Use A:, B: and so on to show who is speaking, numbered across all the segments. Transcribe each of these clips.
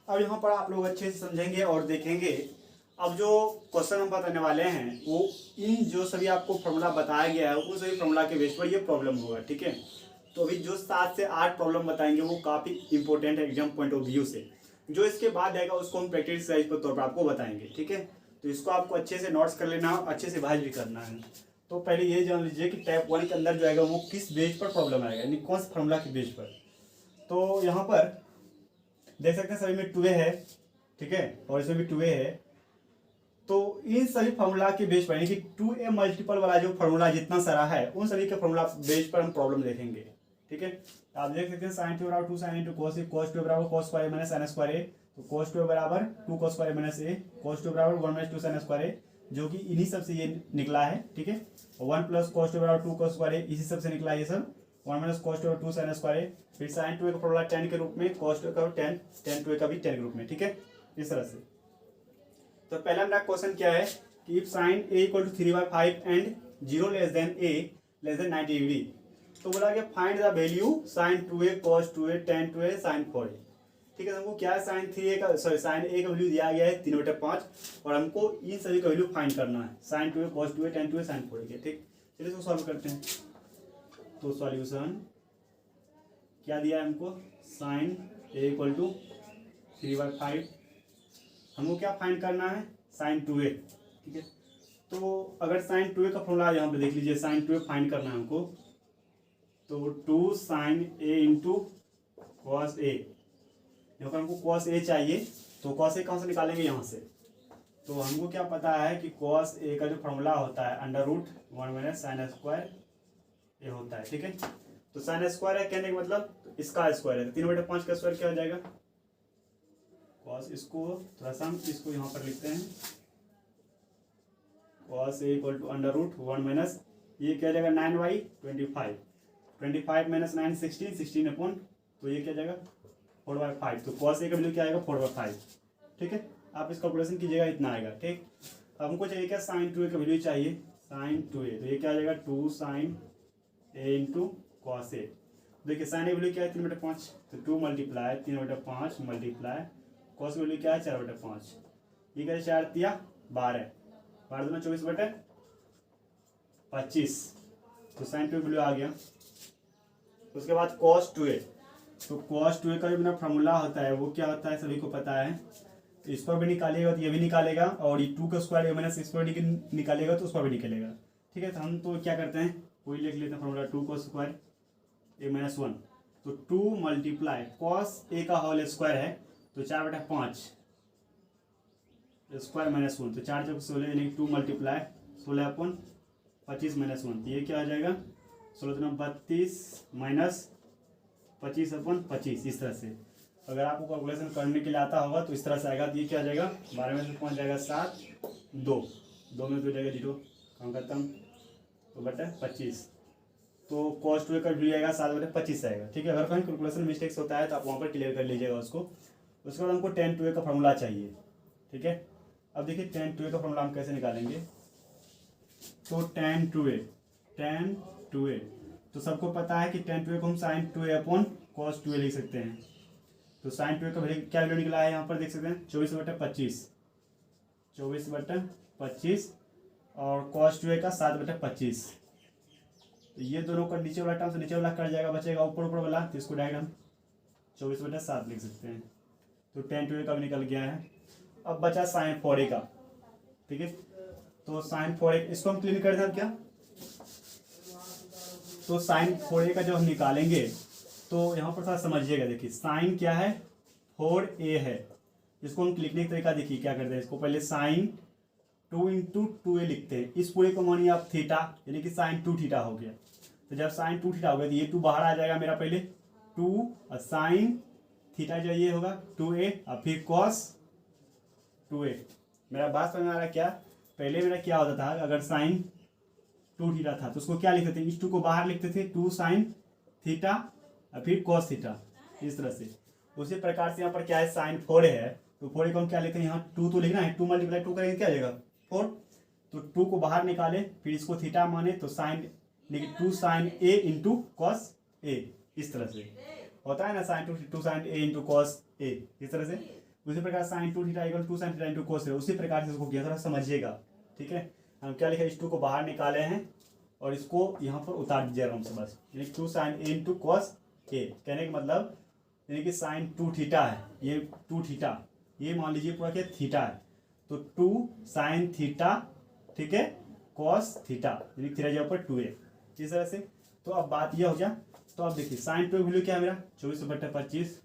A: अब यहाँ पर आप लोग अच्छे से समझेंगे और देखेंगे। अब जो क्वेश्चन हम बताने वाले हैं वो इन जो सभी आपको फॉर्मूला बताया गया है उन सभी फॉर्मूला के बेस पर ये प्रॉब्लम होगा, ठीक है। तो अभी जो 7 से 8 प्रॉब्लम बताएंगे वो काफ़ी इंपॉर्टेंट है एग्जाम पॉइंट ऑफ व्यू से। जो इसके बाद आएगा उसको हम प्रैक्टिस एक्सरसाइज के तौर पर आपको बताएंगे, ठीक है। तो इसको आपको अच्छे से नोट्स कर लेना, अच्छे से भाज भी करना है। तो पहले ये जान लीजिए कि टाइप 1 के अंदर जो आएगा वो किस बेस पर प्रॉब्लम आएगा, यानी कौन से फॉर्मूला के बेस पर। तो यहाँ पर देख सकते हैं सभी में 2a है, ठीक है, और इसमें भी 2a है। तो इन सभी फॉर्मूला के बेस पर यानी कि 2a मल्टीपल वाला जो फॉर्मूला जितना सारा है उन सभी के फॉर्मूला बेस पर हम प्रॉब्लम देखेंगे, ठीक है। तो आप देख सकते हैं sin 2 बराबर 2 sin into cos a, cos 2 बराबर cos square minus sin square a, तो cos 2 बराबर 2 cos square minus a, cos 2 बराबर 1 माइनस 2 sin स्क्वायर a, जो कि इन्हीं सब से ये निकला है, ठीक है। 1 प्लस cos 2 बराबर 2 cos स्क्वायर a, इसी सब से निकला ये सब। 1 माइनस cos 2 बराबर 2 sin स्क्वायर a, फिर sin 2 का फॉर्मूला tan के रूप में, cos 2 का 10, tan 2 का भी 10 के रूप में, ठीक है, इस तरह से। तो पहला मेरा क्वेश्चन क्या है कि if sin a equal to 3/5 and 0 less than a less than 90 degree, तो बोला कि find the value sin 2a cos 2a tan 2a sin 4a, ठीक है। हमको क्या है sin 3a का sin a का वैल्यू दिया गया है 3/5 और हमको इन सभी का वैल्यू फाइंड करना है sin 2a cos 2a tan 2a sin 4a, ठीक। चलिए इसको सॉल्व करते हैं। तो सॉल्यूशन क्या दिया है हमको, sin a इक्वल टू 3/5, हमको क्या फाइंड करना है sin 2a, ठीक है। तो अगर sin 2a का फॉर्मूला यहाँ पे देख लीजिए, sin 2a फाइंड करना है हमको, तो 2 sin a into cos a, यहाँ पर हमको cos a चाहिए, तो cos a कहाँ से निकालेंगे, यहाँ से। तो हमको क्या पता है कि cos a का जो फॉर्मूला होता है √1 माइनस sin स्क्वायर a होता है, ठीक है। तो sin स्क्वायर है कहने का मतलब इसका स्क्वायर है, 3/5 का स्क्वायर क्या हो जाएगा cos, इसको थोड़ा सा हम इसको यहाँ पर लिखते हैं, cos a equal to √1 minus ये क्या जाएगा 9/25, 25 माइनस 9 16, 16 अपॉन, तो ये क्या जाएगा 4/5। तो cos a का वैल्यू क्या आएगा 4/5, ठीक है। आप इस कैलकुलेशन कीजिएगा, इतना आएगा, ठीक। अब हमको चाहिए क्या sin 2a का वैल्यू चाहिए, sin 2a, तो ये क्या आ जाएगा 2 sin a into cos a। देखिए sin a वैल्यू क्या है 3/5, तो 2 मल्टीप्लाई 3/5 मल्टीप्लाई cos की वैल्यू क्या है 4/5, ये क्या 4 दिया 12, 12 दूना 24/25, तो sin 2a वैल्यू आ गया। उसके बाद cos 2a, तो cos 2a का जो मेरा फॉर्मूला होता है वो क्या होता है सभी को पता है, तो इस पर भी निकालिएगा तो ये भी निकालेगा, और ये 2 का स्क्वायर माइनस इस पर निकालेगा तो उस पर भी निकलेगा, ठीक है। तो हम तो क्या करते हैं वही लिख लेते हैं फॉर्मूला, 2 का स्क्वायर a माइनस 1, तो 2 मल्टीप्लाई cos a का होल स्क्वायर है तो 4/5 स्क्वायर माइनस 1, तो 4 जब 16 यानी 2 मल्टीप्लाई 16/25 माइनस 1, तो ये क्या आ जाएगा 16×32 माइनस 25/25, इस तरह से। अगर आपको कैलकुलेशन करने के लिए आता होगा तो इस तरह से आएगा, तो ये क्या आ जाएगा 12 में से पहुँच जाएगा 7, 2 में तो जाएगा 0, काम खत्म, तो बटा 25, तो cos 2a का वैल्यू आएगा 7/25 आएगा, ठीक है। अगर कहीं कैलकुलेशन मिस्टेक्स होता है तो आप वहाँ पर क्लियर कर लीजिएगा उसको। उसके बाद हमको tan 2a का फॉर्मूला चाहिए, ठीक है। अब देखिए tan 2a का फॉर्मूला हम कैसे निकालेंगे, तो tan 2a तो सबको पता है कि tan 2a को हम sin 2a upon cos 2a लिख सकते हैं। तो sin 2a का क्या वैल्यू निकला है यहाँ पर देख सकते हैं 24/25, 24/25 और cos 2a का 7/25, तो ये दोनों का नीचे वाला टर्म से नीचे वाला कट जाएगा, बचेगा ऊपर वाला, तो इसको डायरेक्ट हम 24/7 लिख सकते हैं। तो tan 2a का भी निकल गया है। अब बचा sin 4a का, ठीक है। तो sin 4a इसको हम क्लीन कर दें, अब क्या, तो sin 4a का जब हम निकालेंगे तो यहाँ पर थोड़ा समझिएगा। देखिए sin क्या है 4a है, इसको हम लिखने का तरीका देखिए क्या करते हैं, इसको पहले sin 2 इंटू 2a लिखते हैं, इस पूरे को मानिए आप थीटा, यानी कि sin 2 थीटा हो गया। तो जब sin 2 थीटा हो गया तो ये 2 बाहर आ जाएगा मेरा, पहले 2 और sin थीटा जो ये होगा 2a और फिर cos 2a। मेरा बात समझ में आ रहा है क्या, पहले मेरा क्या होता था अगर sin 2 थीटा था तो उसको क्या लिखते थे, इस 2 को बाहर लिखते थे 2 sin थीटा और फिर cos थीटा, इस तरह से। उसी प्रकार से यहाँ पर क्या है sin 4a है, तो 4a को हम क्या लिखते हैं यहाँ 2 तो लिखना है, 2 मल्टीप्लाई 2 करेंगे क्या आ जाएगा 4, तो 2 को बाहर निकाले फिर इसको थीटा माने तो sin 2 sin a into cos a, इस तरह से होता है ना sin 2 sin a into cos a, इस तरह से। उसी प्रकार sine two theta equal to sine theta into cos है, उसी प्रकार से इसको किया, थोड़ा समझिएगा, ठीक है। हम क्या लिखे, इस टू को बाहर निकाले हैं और इसको यहाँ पर उतार दीजिए आराम से बस, यानी two sine A into cos A, कहने का मतलब यानी कि साइन टू थीटा है, ये टू थीटा, ये मान लीजिए पूरा क्या थीटा है, तो टू साइन थीटा, ठीक है, कॉस थीटा, यानी थीटा जगह पर टू ए, इस तरह से। तो अब बात यह हो गया, तो अब देखिए साइन टू वैल्यू क्या है मेरा 24/25,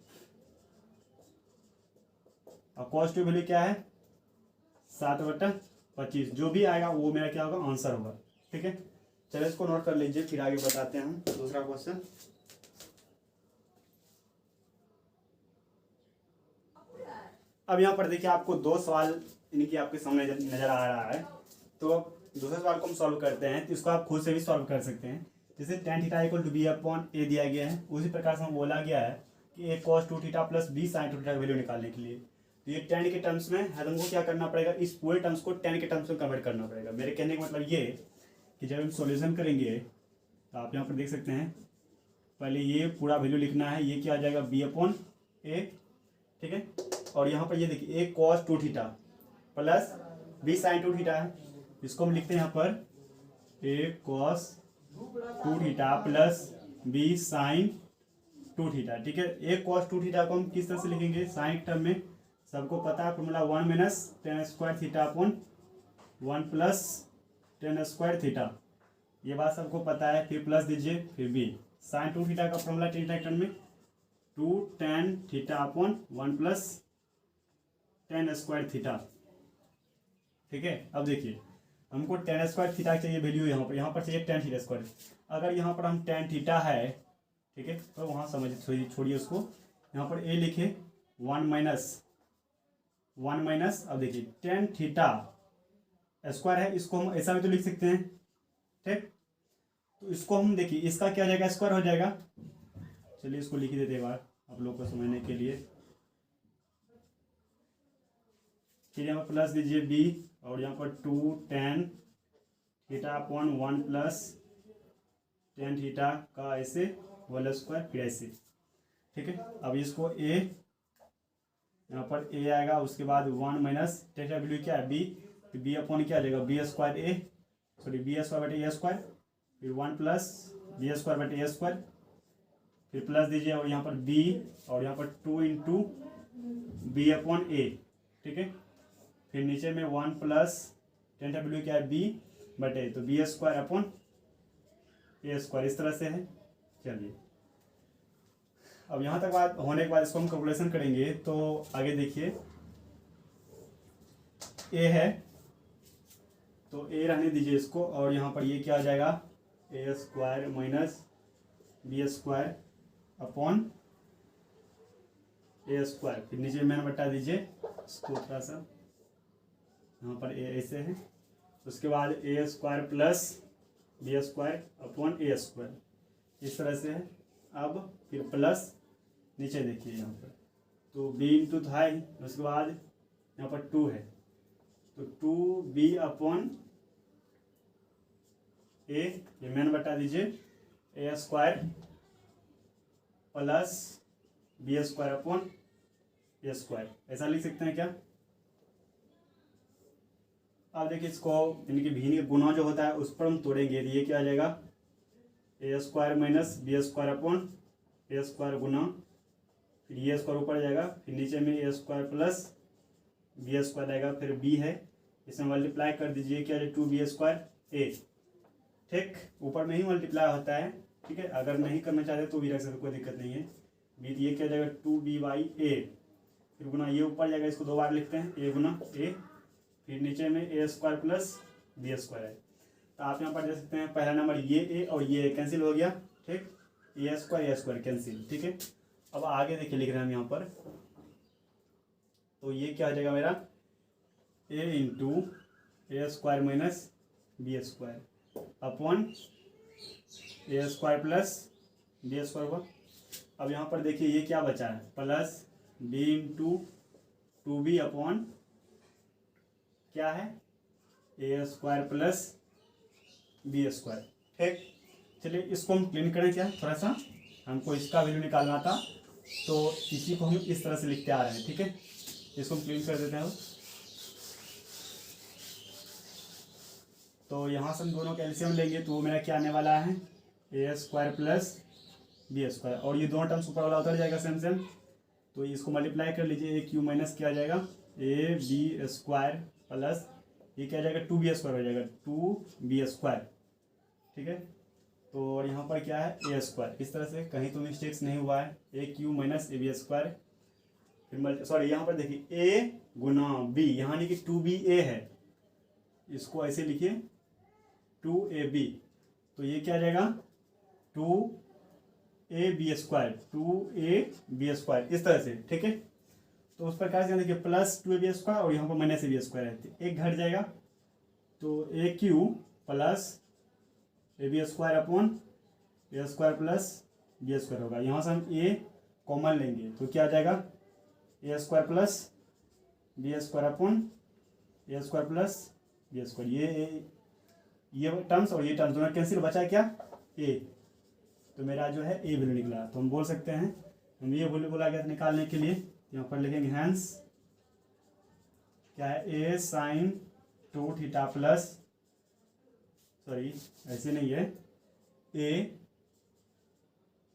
A: और कॉस टू वैल्यू क्या है 7/25, जो भी आएगा वो मेरा क्या होगा, आंसर होगा, ठीक है। चलिए इसको नोट कर लीजिए, फिर आगे बताते हैं हम दूसरा क्वेश्चन। अब यहाँ पर देखिए आपको दो सवाल इनकी आपके सामने नजर आ रहा है, तो दूसरे सवाल को हम सॉल्व करते हैं, तो इसको आप खुद से भी सॉल्व कर सकते हैं। जैसे tan theta equal to B upon A दिया गया है, उसी प्रकार से हम बोला गया है कि A cos two theta plus B sine two theta value निकालने के लिए, तो ये tan के टर्म्स में है, तुमको क्या करना पड़ेगा, इस पूरे टर्म्स को tan के टर्म्स में कन्वर्ट करना पड़ेगा। मेरे कहने का मतलब ये कि जब हम सॉल्यूशन करेंगे तो आप यहाँ पर देख सकते हैं, पहले ये पूरा वैल्यू लिखना है, ये क्या आ जाएगा बी अपॉन ए, ठीक है, और यहाँ पर ये देखिए A cos two theta plus B sine two theta है, इसको हम लिखते हैं यहाँ पर A cos two theta plus B sine two theta, ठीक है। ए कॉस टू थीटा को हम किस तरह से लिखेंगे, साइन टर्म में, सबको पता है formula 1 minus ten square theta upon 1 plus ten square theta, ये बात सबको पता है। फिर प्लस दीजिए, फिर बी साइन टू थीटा का फॉर्मूला थीटा टर्म में 2 tan theta upon 1 plus ten square theta, ठीक है। अब देखिए हमको टेन स्क्वायर थीटा चाहिए वैल्यू, यहाँ पर चाहिए टेन थीटा स्क्वायर। अगर यहाँ पर हम टेन थीटा है, ठीक है, तो वहाँ समझ छोड़िए उसको, यहाँ पर ए लिखे 1 माइनस, अब देखिए टेन थीटा स्क्वायर है, इसको हम ऐसा भी तो लिख सकते हैं, ठीक, तो इसको हम देखिए इसका क्या जाएगा, स्क्वायर हो जाएगा। चलिए इसको लिख देते हैं बार आप लोग को समझने के लिए। फिर यहाँ पर प्लस दीजिए बी, और यहाँ पर 2 tan theta upon 1 plus tan theta का ऐसे होल स्क्वायर, फिर ऐसे, ठीक है। अब इसको ए, यहाँ पर ए आएगा, उसके बाद 1 माइनस थीटा वैल्यू क्या है बी, बी अपॉन क्या आ जाएगा बी स्क्वायर ए, सॉरी बी स्क्वायर बटे ए स्क्वायर, फिर 1 प्लस बी स्क्वायर बटे ए स्क्वायर, फिर प्लस दीजिए, और यहाँ पर बी, और यहाँ पर 2 इंटू बी अपॉन ए, ठीक है। फिर नीचे में 1 प्लस टेन डब्ल्यू क्या है बी बटे, तो B square upon A square, इस तरह से है। चलिए अब यहाँ तक बात होने के बाद इसको हम कैलकुलेशन करेंगे, तो आगे देखिए ए है, तो ए रहने दीजिए इसको, और यहाँ पर ये क्या आ जाएगा A square minus B square upon A square, फिर नीचे मैंने बता दीजिए इसको थोड़ा सा, यहाँ पर ए ऐसे है, उसके बाद A square plus B square upon A square, इस तरह से है। अब फिर प्लस नीचे देखिए यहाँ पर, तो बी इंटू था ही, उसके बाद यहाँ पर 2 है, तो 2b अपॉन ए, ये मैंने बता दीजिए A square plus B square upon A square, ऐसा लिख सकते हैं क्या। अब देखिए इसको यानी कि भी के गुना जो होता है उस पर हम तोड़ेंगे, तो ये क्या आ जाएगा A square minus B square upon A square गुना, फिर ये स्क्वायर ऊपर जाएगा, फिर नीचे में A square plus B square आएगा, फिर बी है, इसमें मल्टीप्लाई कर दीजिए, क्या है 2b स्क्वायर ए, ठीक, ऊपर में ही मल्टीप्लाई होता है, ठीक है। अगर नहीं करना चाहते तो भी रख सकते, कोई दिक्कत नहीं है। बी ये क्या जाएगा 2b/a, फिर गुना ये ऊपर जाएगा, इसको 2 बार लिखते हैं ए गुना ए, फिर नीचे में A square plus B square है। तो आप यहाँ पर देख सकते हैं पहला नंबर ये ए और ये कैंसिल हो गया, ठीक, ए स्क्वायर कैंसिल, ठीक है। अब आगे देखिए लिख रहे हैं हम यहाँ पर, तो ये क्या हो जाएगा मेरा A into A square minus B square upon A square plus B square हुआ। अब यहाँ पर देखिए ये क्या बचा है plus B into 2b upon क्या है ए स्क्वायर प्लस बी स्क्वायर, ठीक। चलिए इसको हम क्लीन करें, क्या थोड़ा सा हमको इसका वैल्यू निकालना था, तो इसी को हम इस तरह से लिखते आ रहे हैं, ठीक है। इसको क्लीन कर देते हैं अब। तो यहाँ से हम दोनों का एलसीएम लेंगे तो वो मेरा क्या आने वाला है, ए स्क्वायर प्लस बी स्क्वायर, और ये दोनों टर्म्स ऊपर वाला उतर जाएगा सेम सेम, तो इसको मल्टीप्लाई कर लीजिए, ए क्यू माइनस क्या आ जाएगा ए बी स्क्वायर प्लस ये क्या आ जाएगा 2b स्क्वायर हो जाएगा 2b स्क्वायर, ठीक है। तो और यहाँ पर क्या है ए स्क्वायर, इस तरह से कहीं तो मिस्टेक्स नहीं हुआ है, A Q minus A B square, फिर सॉरी यहाँ पर देखिए a गुना b, यहाँ नहीं कि 2ba है, इसको ऐसे लिखिए 2ab, तो ये क्या आ जाएगा 2ab स्क्वायर 2ab स्क्वायर, इस तरह से, ठीक है। तो उस प्रकार से देखिए प्लस 2ab स्क्वायर और यहाँ पर माइनस ab स्क्वायर है, एक घट जाएगा, तो A Q plus A B square upon A square plus B square होगा, यहाँ से हम ए कॉमन लेंगे तो क्या आ जाएगा A square plus B square upon A square plus B square, ये टर्म्स और ये टर्म्स दोनों कैंसिल, बचा क्या ए, तो मेरा जो है ए वैल्यू निकला। तो हम बोल सकते हैं, हम ये वैल्यू बोला गया निकालने के लिए, यहाँ पर लिखेंगे हैंस क्या है A sine 2 theta plus, sorry ऐसे नहीं है, A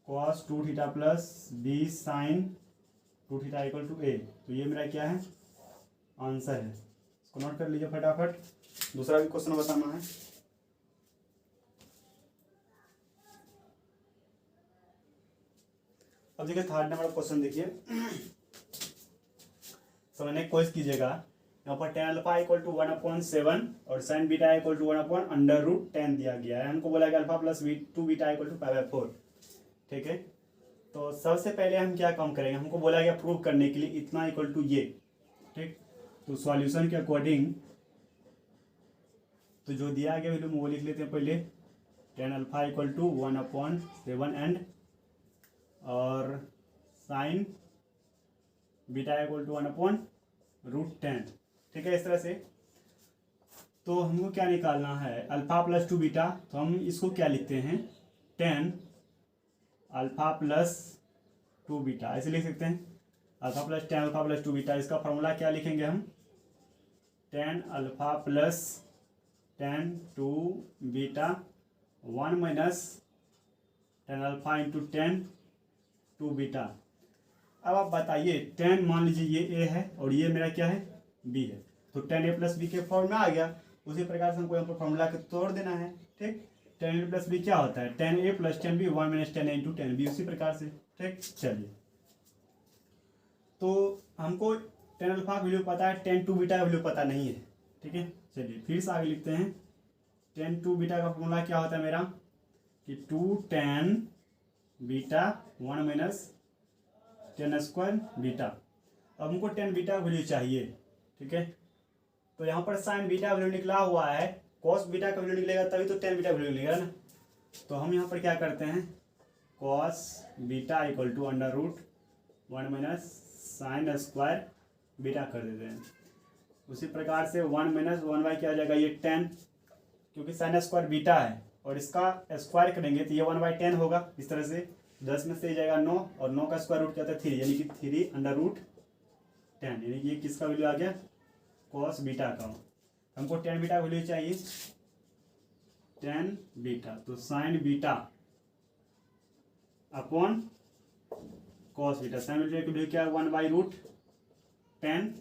A: cos 2 theta plus B sine 2 theta equal to A, तो ये मेरा क्या है आंसर है, इसको नोट कर लीजिए फटाफट। दूसरा भी क्वेश्चन बताना है, अब देखिए थर्ड नंबर क्वेश्चन देखिए, समझने की कोशिश कीजिएगा। यहाँ पर tan अल्फा इक्वल टू 1/7 और sin बीटा इक्वल टू 1/√10 दिया गया है, हमको बोला गया alpha plus 2 beta equal to 5/4, ठीक है। तो सबसे पहले हम क्या काम करेंगे, हमको बोला गया प्रूव करने के लिए इतना इक्वल टू ये, ठीक। तो सॉल्यूशन के अकॉर्डिंग तो जो दिया गया वैल्यू वो लिख लेते हैं पहले, tan alpha equal to 1/7 and और साइन बीटा इक्वल टू 1/√10, ठीक है, इस तरह से। तो हमको क्या निकालना है अल्फा प्लस 2 बीटा, तो हम इसको क्या लिखते हैं tan अल्फा प्लस 2 बीटा, ऐसे लिख सकते हैं, alpha plus tan alpha plus 2 beta. इसका फॉर्मूला क्या लिखेंगे हम, tan alpha plus tan 2 beta 1 minus tan alpha into tan 2 beta. अब आप बताइए tan मान लीजिए ये a है और ये मेरा क्या है b है, तो tan a प्लस बी के फॉर्म में आ गया, उसी प्रकार से हमको यहाँ पर फॉर्मूला के तोड़ देना है, ठीक। tan a प्लस बी क्या होता है tan a plus tan b 1 minus tan a into tan b, उसी प्रकार से, ठीक। चलिए तो हमको tan अल्फा वैल्यू पता है, tan 2 बीटा का वैल्यू पता नहीं है, ठीक है। चलिए फिर से आगे लिखते हैं, tan 2 बीटा का फॉर्मूला क्या होता है मेरा कि 2 tan beta 1 minus tan square beta. अब हमको tan बीटा वैल्यू चाहिए, ठीक है। तो यहाँ पर साइन बीटा वैल्यू निकला हुआ है, कॉस बीटा का वैल्यू निकलेगा तभी तो tan बीटा वैल्यू निकलेगा ना। तो हम यहाँ पर क्या करते हैं cos beta equal to √1 minus sine square beta कर देते हैं। उसी प्रकार से 1 माइनस 1/, क्या आ जाएगा ये 10, क्योंकि साइन स्क्वायर बीटा है और इसका स्क्वायर करेंगे तो ये 1/10 होगा, इस तरह से 10 में से जाएगा 9 और 9 का स्क्वायर रूट क्या होता है 3, यानी कि 3/10, यानी कि ये किसका वैल्यू आ गया कॉस बीटा का। हमको tan बीटा वैल्यू चाहिए, tan बीटा, तो sign beta upon cos beta, sign beta की वैल्यू क्या है 1/√10,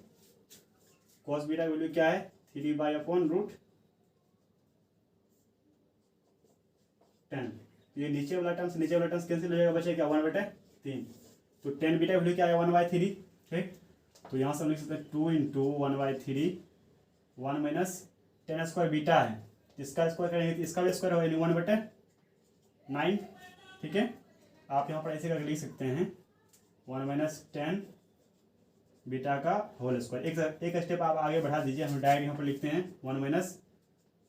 A: कॉस बीटा की वैल्यू क्या है 3/√10। ये नीचे वाला टर्म्स कैंसिल हो जाएगा, बचेगा 1/3, तो tan बीटा वैल्यू क्या है 1/3, ठीक। तो यहाँ से हम लिख सकते हैं 2 into 1/3, 1 minus tan square beta है, इसका स्क्वायर करेंगे तो इसका भी स्क्वायर होगा, यानी 1/9, ठीक है। आप यहाँ पर ऐसे करके लिख सकते हैं 1 माइनस tan बीटा का होल स्क्वायर। एक स्टेप आप आगे बढ़ा दीजिए, हम डायरेक्ट यहाँ पर लिखते हैं 1 माइनस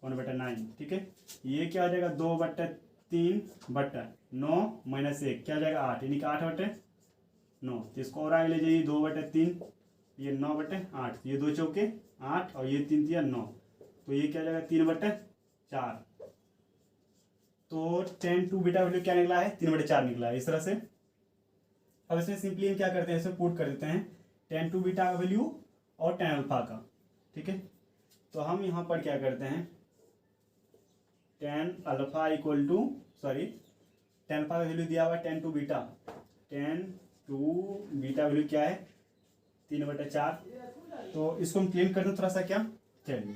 A: 1/9, ठीक है। ये क्या हो जाएगा 2/3/9 माइनस 1 क्या हो जाएगा 8, यानी कि 8/9। तो इसको और आगे ले जाइए 2/3, ये 9/8, ये 2 चौके 8 और ये 3 तिया 9, तो ये क्या हो जाएगा 3/4। तो tan 2 बीटा वैल्यू क्या निकला है 3/4 निकला है, इस तरह से। अब इसमें सिंपली हम क्या करते हैं, इसमें पुट कर देते हैं टेन टू बीटा का वैल्यू और टेन अल्फा का, ठीक है। तो हम यहाँ पर क्या करते हैं, tan alpha equal to tan alpha का वैल्यू दिया हुआ है tan two beta, tan two beta value क्या है 3/4। तो इसको हम क्लीन करते हैं थोड़ा सा, क्या चलिए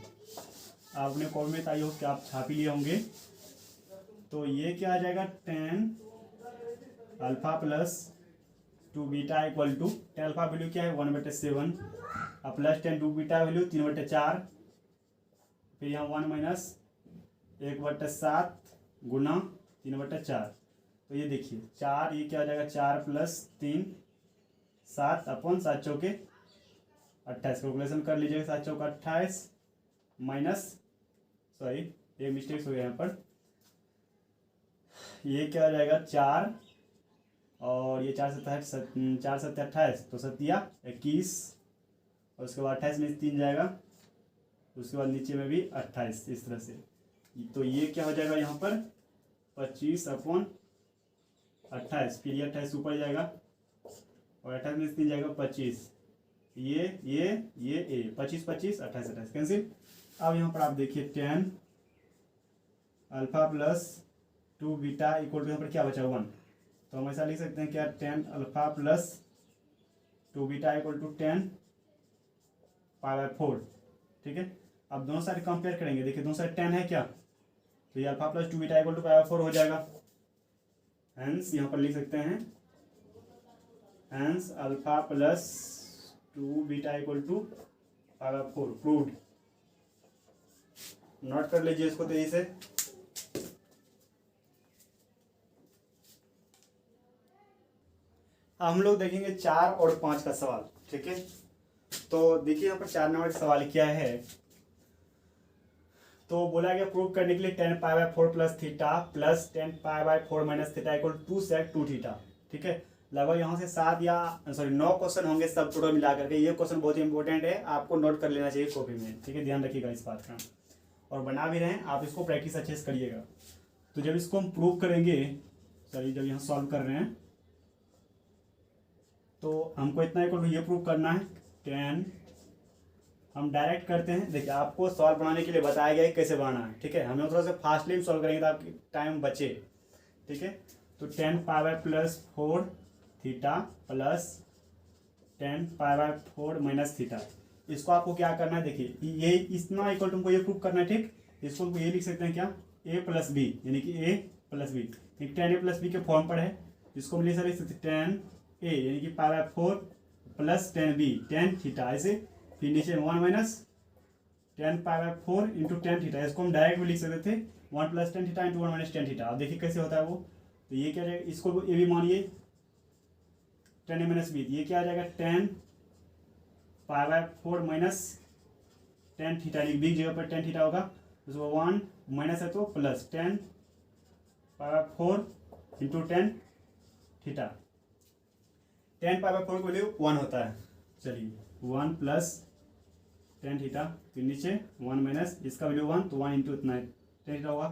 A: आपने कॉपी में आई हो कि आप छापी लिए होंगे। तो ये क्या आ जाएगा, tan alpha plus two beta equal to tan alpha value क्या है 1/7 और plus tan two beta value 3/4, फिर यहाँ 1 माइनस 1/7 गुना 3/4। तो ये देखिए 4, ये क्या हो जाएगा 4 प्लस 3 7 अपॉन 7 चौके 28, कैलकुलेशन कर लीजिएगा 7 चौका 28 माइनस एक मिस्टेक हो गया यहाँ पर, ये क्या हो जाएगा 4 और ये 4 7 28, तो 7 21 और उसके बाद 28 में 3 जाएगा, उसके बाद नीचे में भी 28 इस तरह से। तो ये क्या हो जाएगा यहाँ पर 25 अपॉन 28, फिर ये 28 ऊपर जाएगा और 28 में 3 जाएगा 25, ये 25 25 28 28 कैंसिल। अब यहाँ पर आप देखिए tan alpha plus two beta equal to यहाँ पर क्या बचा 1, तो हम ऐसा लिख सकते हैं क्या, tan alpha plus two beta equal to 10 π/4, ठीक है। अब दोनों साइड कंपेयर करेंगे, देखिए दोनों साइड 10 है क्या, तो ये alpha plus two beta equal to π/4 हो जाएगा। हेंस यहाँ पर लिख सकते हैं hence alpha plus two beta equal to π/4 proved. Note कर लीजिए इसको तेजी से। हम लोग देखेंगे 4 और 5 का सवाल, ठीक है। तो देखिए यहाँ पर 4 नंबर का सवाल क्या है, तो बोला गया प्रूव करने के लिए 10 π/4 plus theta plus 10 π/4 minus theta equal 2 sec 2 theta, ठीक है। लगभग यहाँ से 9 क्वेश्चन होंगे सब टोटल मिला करके। ये क्वेश्चन बहुत ही इंपॉर्टेंट है, आपको नोट कर लेना चाहिए कॉपी में, ठीक है, ध्यान रखिएगा इस बात का और बना भी रहें आप, इसको प्रैक्टिस अच्छे से करिएगा। तो जब इसको हम प्रूव करेंगे, जब यहाँ सॉल्व कर रहे हैं तो हमको इतना इक्वल ये प्रूव करना है 10, हम डायरेक्ट करते हैं। देखिए आपको सॉल्व बनाने के लिए बताया गया है कैसे बनाना है, ठीक है। हम लोग थोड़ा सा फास्टली सॉल्व करेंगे तो आपकी टाइम बचे, ठीक है। तो 10 π/4 थीटा प्लस 10 π/4 माइनस थीटा, इसको आपको क्या करना है, देखिए ये इतना इक्वल तुमको ये प्रूव करना है, ठीक। इसको हमको ये लिख सकते हैं क्या, a प्लस बी, यानी कि a प्लस बी, ठीक, 10a प्लस बी के फॉर्म पर है। इसको हम लिख सकते हैं 10a यानी कि π/4 प्लस 10b 10 थीटा, ऐसे फिर नीचे 1 माइनस 10 π/4 इंटू 10 थीटा। इसको हम डायरेक्ट भी लिख सकते थे 1 plus 10 theta into 1 minus 10 theta. अब देखिए कैसे होता है वो, तो ये क्या जाएगा, इसको ए भी मानिए 10a माइनस बी, ये क्या आ जाएगा 10 π/4 माइनस 10 थीटा, बी जगह पर 10 थीटा होगा, उसको 1 माइनस है तो प्लस 10 π/4 इंटू 10 थीटा। 10 π/4 का वैल्यू 1 होता है, चलिए 1 प्लस 10 थीटा, फिर नीचे 1 माइनस इसका वैल्यू 1, तो 1 इंटू इतना 10 थीटा होगा,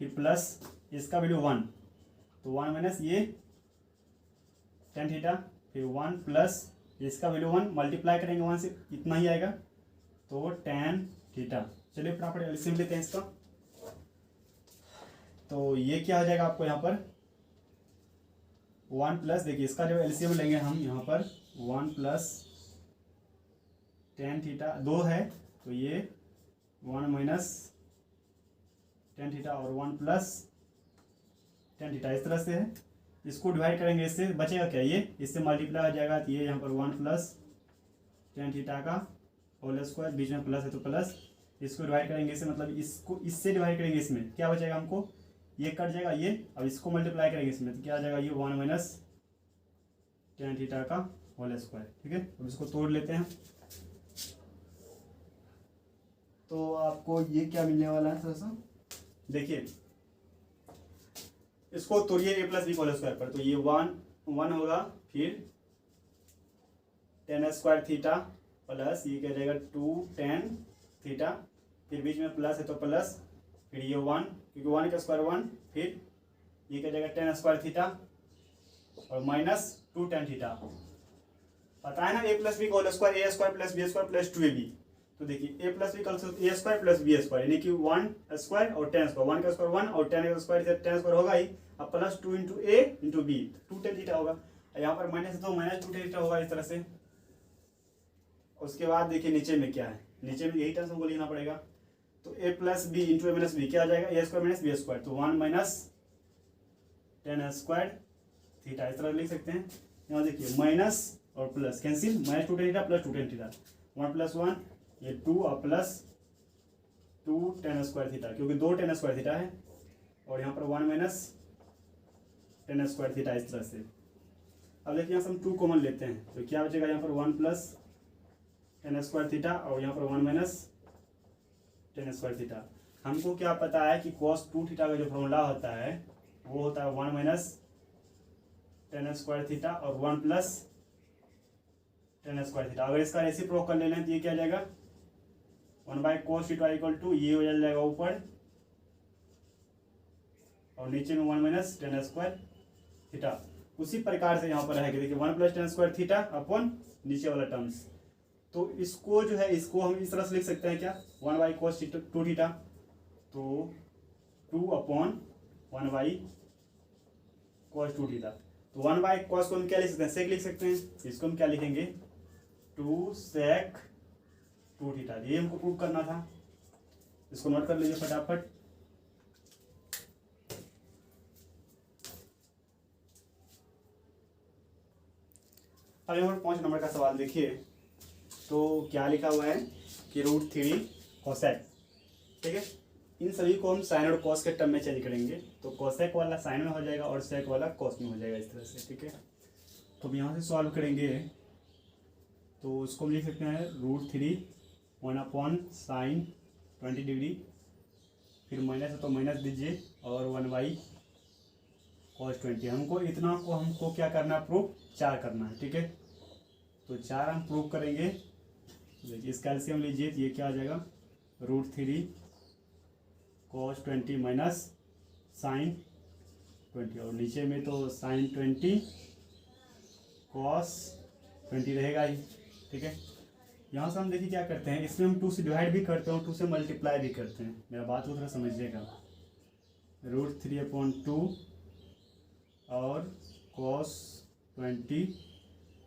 A: फिर प्लस इसका वैल्यू 1, तो 1 माइनस ये 10 थीटा, फिर 1 प्लस इसका वैल्यू 1, मल्टीप्लाई करेंगे 1 से इतना ही आएगा, तो 10 थीटा। चलिए फटाफट एलसीएम लेते हैं इसका। तो ये क्या हो जाएगा आपको यहाँ पर 1 प्लस, देखिए इसका जब एलसीएम लेंगे हम यहाँ पर 1 प्लस 10 थीटा 2 है, तो ये 1 माइनस 10 थीटा और 1 प्लस 10 थीटा, इस तरह से है। इसको डिवाइड करेंगे, इससे बचेगा क्या, ये इससे मल्टीप्लाई हो जाएगा, तो ये यहाँ पर 1 प्लस 10 थीटा का होल स्क्वायर, बीच में प्लस है तो प्लस, इसको डिवाइड करेंगे इससे, मतलब इसको इससे डिवाइड करेंगे, इसमें क्या बचेगा हमको, ये कट जाएगा ये, अब इसको मल्टीप्लाई करेंगे इसमें, तो क्या आ जाएगा ये 1 माइनस 10 थीटा का होल स्क्वायर, ठीक है। अब इसको तोड़ लेते हैं, तो आपको ये क्या मिलने वाला है, थोड़ा सा देखिए, इसको तोड़िए a plus b whole square पर, तो ये 1 होगा, फिर 10 स्क्वायर थीटा प्लस ये क्या जाएगा 2 10 थीटा, फिर बीच में प्लस है तो प्लस, फिर ये 1 क्योंकि 1 का स्क्वायर 1, फिर ये क्या जाएगा 10 स्क्वायर थीटा और माइनस 2 10 थीटा। पता है ना, ए प्लस बी का whole square, A square plus B square plus 2ab। तो देखिए ए प्लस बी का A square plus B square यानी कि 1 स्क्वायर और 10 स्क्वायर, 1 का स्क्वायर 1 और 10 का स्क्वायर 10 स्क्वायर होगा ही। अब प्लस 2 इंटू ए इंटू बी, 2 tan थीटा होगा। यहाँ पर माइनस है तो माइनस 2 tan थीटा होगा इस तरह से। उसके बाद देखिए नीचे में क्या है, नीचे में यही टर्म्स हमको लिखना पड़ेगा। तो ए प्लस बी इंटू ए माइनस बी क्या आ जाएगा, A square minus B square, तो 1 माइनस 10 स्क्वायर थीटा इस तरह लिख सकते हैं। यहाँ देखिए माइनस और plus cancel, minus 2 tan theta plus 2 tan theta, 1 plus 1 ये 2 और प्लस 2 tan स्क्वायर थीटा, क्योंकि 2 tan स्क्वायर थीटा है। और यहाँ पर 1 माइनस 10 स्क्वायर थीटा इस तरह से। अब देखिए यहाँ से हम 2 कॉमन लेते हैं तो क्या बचेगा, यहाँ पर 1 प्लस 10 स्क्वायर थीटा और यहाँ पर 1 माइनस 10 स्क्वायर थीटा। हमको क्या पता है कि cos 2 थीटा का जो फॉर्मूला होता है वो होता है 1 माइनस 10 स्क्वायर थीटा और 1 प्लस 10 स्क्वायर थीटा। अगर इसका रेसिप्रोकल कर ले लें तो ये क्या आ जाएगा, 1 by cos theta equal to ये हो जाएगा ऊपर और नीचे में 1 माइनस 10 स्क्वायर थीटा। उसी प्रकार से यहाँ पर है कि देखिए 1 प्लस 10 स्क्वायर थीटा अपॉन नीचे वाला टर्म्स। तो इसको जो है इसको हम इस तरह से लिख सकते हैं क्या, 1 बाई cos 2 थीटा, तो 2 अपॉन 1 बाई cos 2 थीटा। तो 1 बाई cos को हम क्या लिख सकते हैं, सेक लिख सकते हैं। इसको हम क्या लिखेंगे, 2 sec 2 थीटा। ये हमको प्रूव करना था, इसको नोट कर लीजिए फटाफट। अब यहाँ पर 5 नंबर का सवाल देखिए, तो क्या लिखा हुआ है कि √3 कोसेक, ठीक है। इन सभी को हम साइन और कॉस के टर्म में चेंज करेंगे, तो कोसेक वाला साइन में हो जाएगा और सेक वाला कॉस में हो जाएगा इस तरह से, ठीक है। तो हम यहाँ से सॉल्व करेंगे तो उसको हम लिख सकते हैं √3 1 अपॉन साइन 20 डिग्री, फिर माइनस है तो माइनस दीजिए और 1 बाई cos 20। हमको इतना को हमको क्या करना है, प्रूफ 4 करना है, ठीक है। तो 4 हम प्रूव करेंगे। देखिए इस कैल्शियम लीजिए तो ये क्या आ जाएगा, √3 cos 20 माइनस साइन 20 और नीचे में तो साइन 20 cos 20 रहेगा ही, ठीक है। यहाँ से हम देखिए क्या करते हैं, इसमें हम 2 से डिवाइड भी करते हैं और 2 से मल्टीप्लाई भी करते हैं। मेरा बात को थोड़ा समझिएगा, √3 अपॉन 2 और cos 20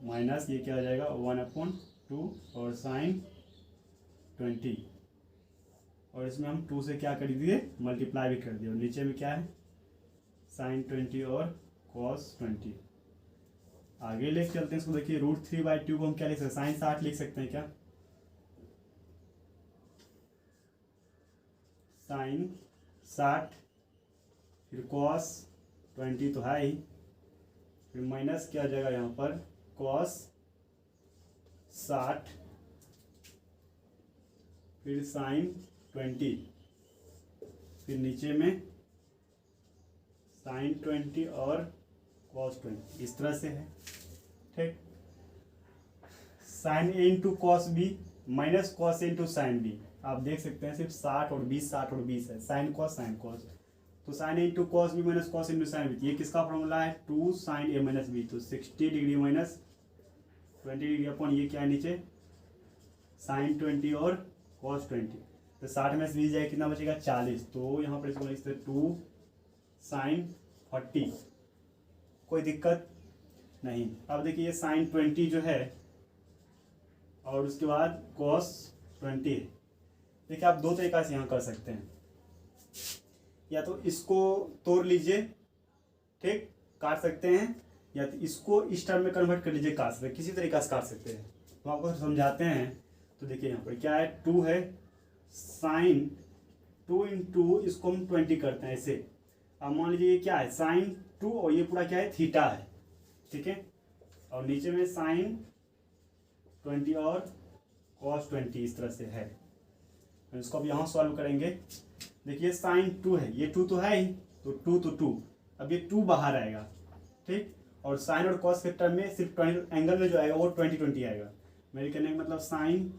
A: माइनस ये क्या आ जाएगा 1 अपॉन 2 और साइन 20 और इसमें हम 2 से क्या कर दिए, मल्टीप्लाई भी कर दिए और नीचे में क्या है साइन 20 और cos 20। आगे लेके चलते हैं इसको। देखिए √3 बाई 2 को हम क्या लिख सकते हैं, साइन 60 लिख सकते हैं क्या, साइन 60 फिर cos 20 तो है ही, फिर माइनस क्या आ जाएगा यहाँ पर cos 60 फिर साइन 20 फिर नीचे में साइन 20 और cos 20 इस तरह से है, ठीक। Sine A into cos B minus cos A into sine B, आप देख सकते हैं सिर्फ 60 और 20 60 और 20 है, साइन कॉस साइन कॉस। तो sine A into cos B minus cos into sine B, ये किसका फॉर्मूला है, 2 साइन ए माइनस बी, तो 60 डिग्री माइनस 20 डिग्री अपॉन ये क्या है नीचे साइन 20 और कॉस 20। तो 60 में से 20 जाएगा कितना बचेगा 40, तो यहाँ पर इसको लिखते हैं 2 साइन 40। कोई दिक्कत नहीं। अब देखिए ये साइन 20 जो है और उसके बाद कॉस 20। देखिए आप 2 तरीका से यहाँ कर सकते हैं, या तो इसको तोड़ लीजिए, ठीक, काट सकते हैं, या तो इसको इस टर्म में कन्वर्ट कर लीजिए, काट सकते हैं, किसी तरीका से काट सकते हैं। तो आपको समझाते हैं। तो देखिए यहाँ पर क्या है, 2 है साइन 2 इंटू इसको हम 20 करते हैं ऐसे। अब मान लीजिए ये क्या है साइन 2 और ये पूरा क्या है थीटा है, ठीक है, और नीचे में साइन 20 और cos 20 इस तरह से है। तो इसको अब यहाँ सॉल्व करेंगे। देखिए साइन 2 है, ये 2 तो है ही, तो 2 तो 2, अब ये 2 बाहर आएगा, ठीक, और साइन और cos के टर्म में सिर्फ 20 एंगल में जो आएगा वो 20 आएगा। मेरे कहने का मतलब साइन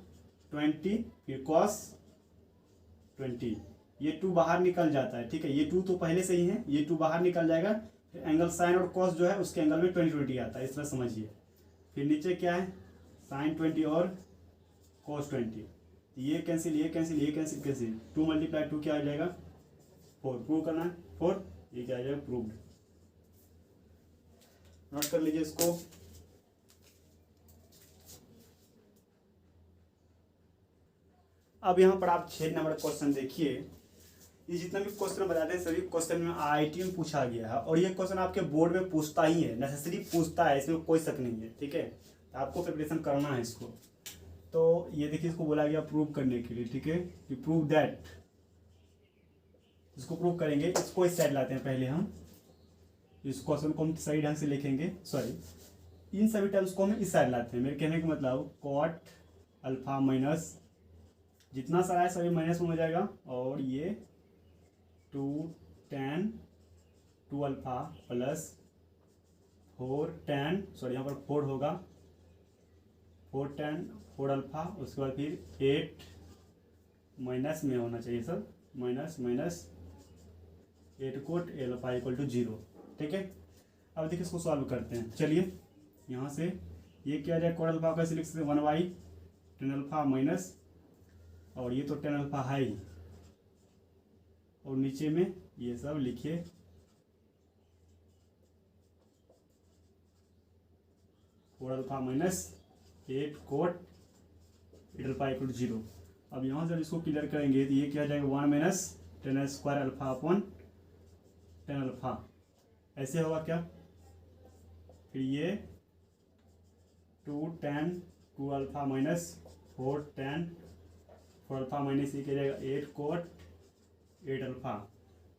A: 20 फिर cos 20, ये 2 बाहर निकल जाता है, ठीक है, ये 2 तो पहले से ही है, ये 2 बाहर निकल जाएगा, फिर एंगल साइन और cos जो है उसके एंगल में 20 आता है, इस तरह समझिए। फिर नीचे क्या है साइन 20 और cos 20, ये कैंसिल ये कैंसिल ये कैंसिल कैंसिल, 2 × 2 क्या आ जाएगा 4, प्रूव करना है 4, ये क्या आ जाएगा प्रूव्ड। नोट कर लीजिए इसको। अब यहाँ पर आप 6 नंबर क्वेश्चन देखिए। ये जितना भी क्वेश्चन बताते हैं सभी क्वेश्चन में आईआईटी में पूछा गया है, और ये क्वेश्चन आपके बोर्ड में पूछता ही है, नेसेसरी पूछता है, इसमें कोई शक नहीं है, ठीक है। तो आपको प्रिपरेशन करना है इसको। तो ये देखिए, इसको बोला गया प्रूव करने के लिए, ठीक है, कि प्रूव दैट, इसको प्रूव करेंगे। इसको इस साइड लाते हैं पहले हम, इस क्वेश्चन को हम सही ढंग से लिखेंगे, सॉरी इन सभी टर्म्स को हम इस साइड लाते हैं। मेरे कहने का मतलब कॉट अल्फा माइनस, जितना सारा है सभी माइनस में हो जाएगा, और ये 2 tan 2 alpha plus 4 tan, sorry यहाँ पर 4 होगा, 4 tan 4 अल्फा, उसके बाद फिर 8 माइनस में होना चाहिए sir, minus 8 cot alpha equal to 0, ठीक है। अब देखिए इसको सॉल्व करते हैं। चलिए यहाँ से ये क्या आ जाए, कोट अल्फा कैसे लिख सकते हैं, 1/10 अल्फा माइनस, और ये तो 10 अल्फा है ही, और नीचे में ये सब लिखिए, cot alpha minus 8 cot alpha equal to 0। अब यहाँ से इसको क्लियर करेंगे तो ये क्या आ जाएगा, 1 - 10 स्क्वायर अल्फा अपॉन 10 अल्फा, ऐसे होगा क्या। फिर ये 2 tan 2 alpha minus 4 tan 4 alpha minus ये क्या जाएगा 8 कोट 8 अल्फा।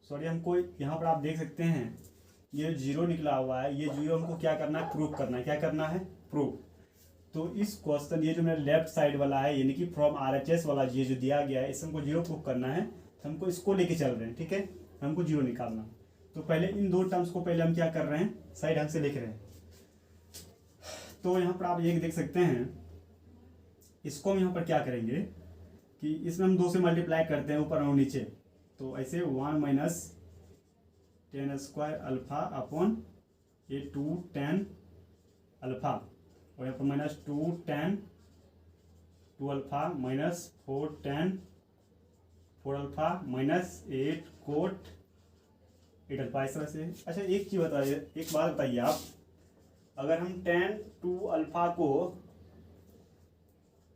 A: सॉरी हमको यहाँ पर आप देख सकते हैं ये 0 निकला हुआ है, ये 0 हमको क्या करना है, प्रूफ करना है। क्या करना है, प्रूफ। तो इस क्वेश्चन ये जो मेरा लेफ्ट साइड वाला है, यानी कि फ्रॉम RHS वाला ये जो दिया गया है, इससे हमको 0 प्रूफ करना है, तो हमको इसको लेके चल रहे हैं, ठीक है, हमको 0 निकालना। तो पहले इन दो टर्म्स को पहले हम क्या कर रहे हैं, सही ढंग से लिख रहे हैं। तो यहाँ पर आप ये देख सकते हैं, इसको हम यहाँ पर क्या करेंगे कि इसमें हम 2 से मल्टीप्लाई करते हैं ऊपर और नीचे, तो ऐसे 1 - 10 स्क्वायर अल्फा अपॉन ये 2 tan अल्फा, और यहाँ पर -2 tan 2 alpha minus 4 tan 4 alpha minus 8 cot 8 alpha, इस तरह से। अच्छा एक चीज़ बताइए, एक बात बताइए आप, अगर हम tan 2 अल्फा को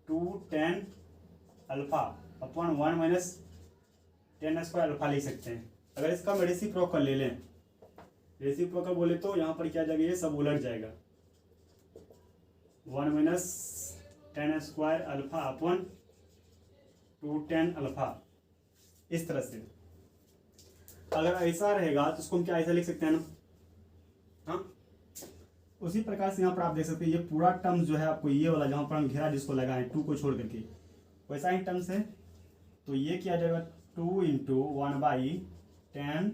A: 2 tan alpha upon 1 - 10 square alpha लिख सकते हैं। अगर इसका हम रेसिप्रोकल ले लें, रेसिप्रोकल बोले तो यहाँ पर क्या जाएगा, ये सब उलट जाएगा, 1 - 10 square alpha upon 2 tan alpha, इस तरह से। अगर ऐसा रहेगा तो उसको हम क्या ऐसा लिख सकते हैं ना, हाँ। उसी प्रकार से यहाँ पर आप देख सकते हैं ये पूरा टर्म जो है आपको ये वाला, जहाँ पर हम घेरा जिसको लगाए 2 को छोड़ करके, वैसा ही टर्म्स है। तो ये क्या आ जाएगा, 2 × 1/10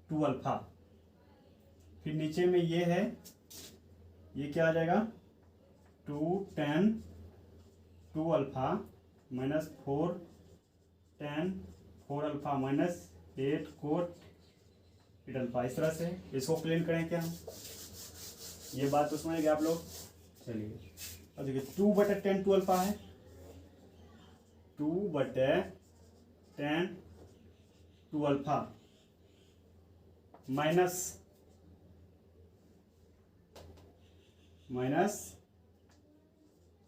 A: 2 अल्फा, फिर नीचे में ये है, ये क्या आ जाएगा 2 tan 2 alpha minus 4 tan 4 alpha minus 8 cot 8 alpha, इस तरह से। इसको क्लीन करें क्या हम, ये बात तो समझ गए आप लोग। चलिए अब देखिए 2/10 2 अल्फा है, 2/10 2 अल्फा माइनस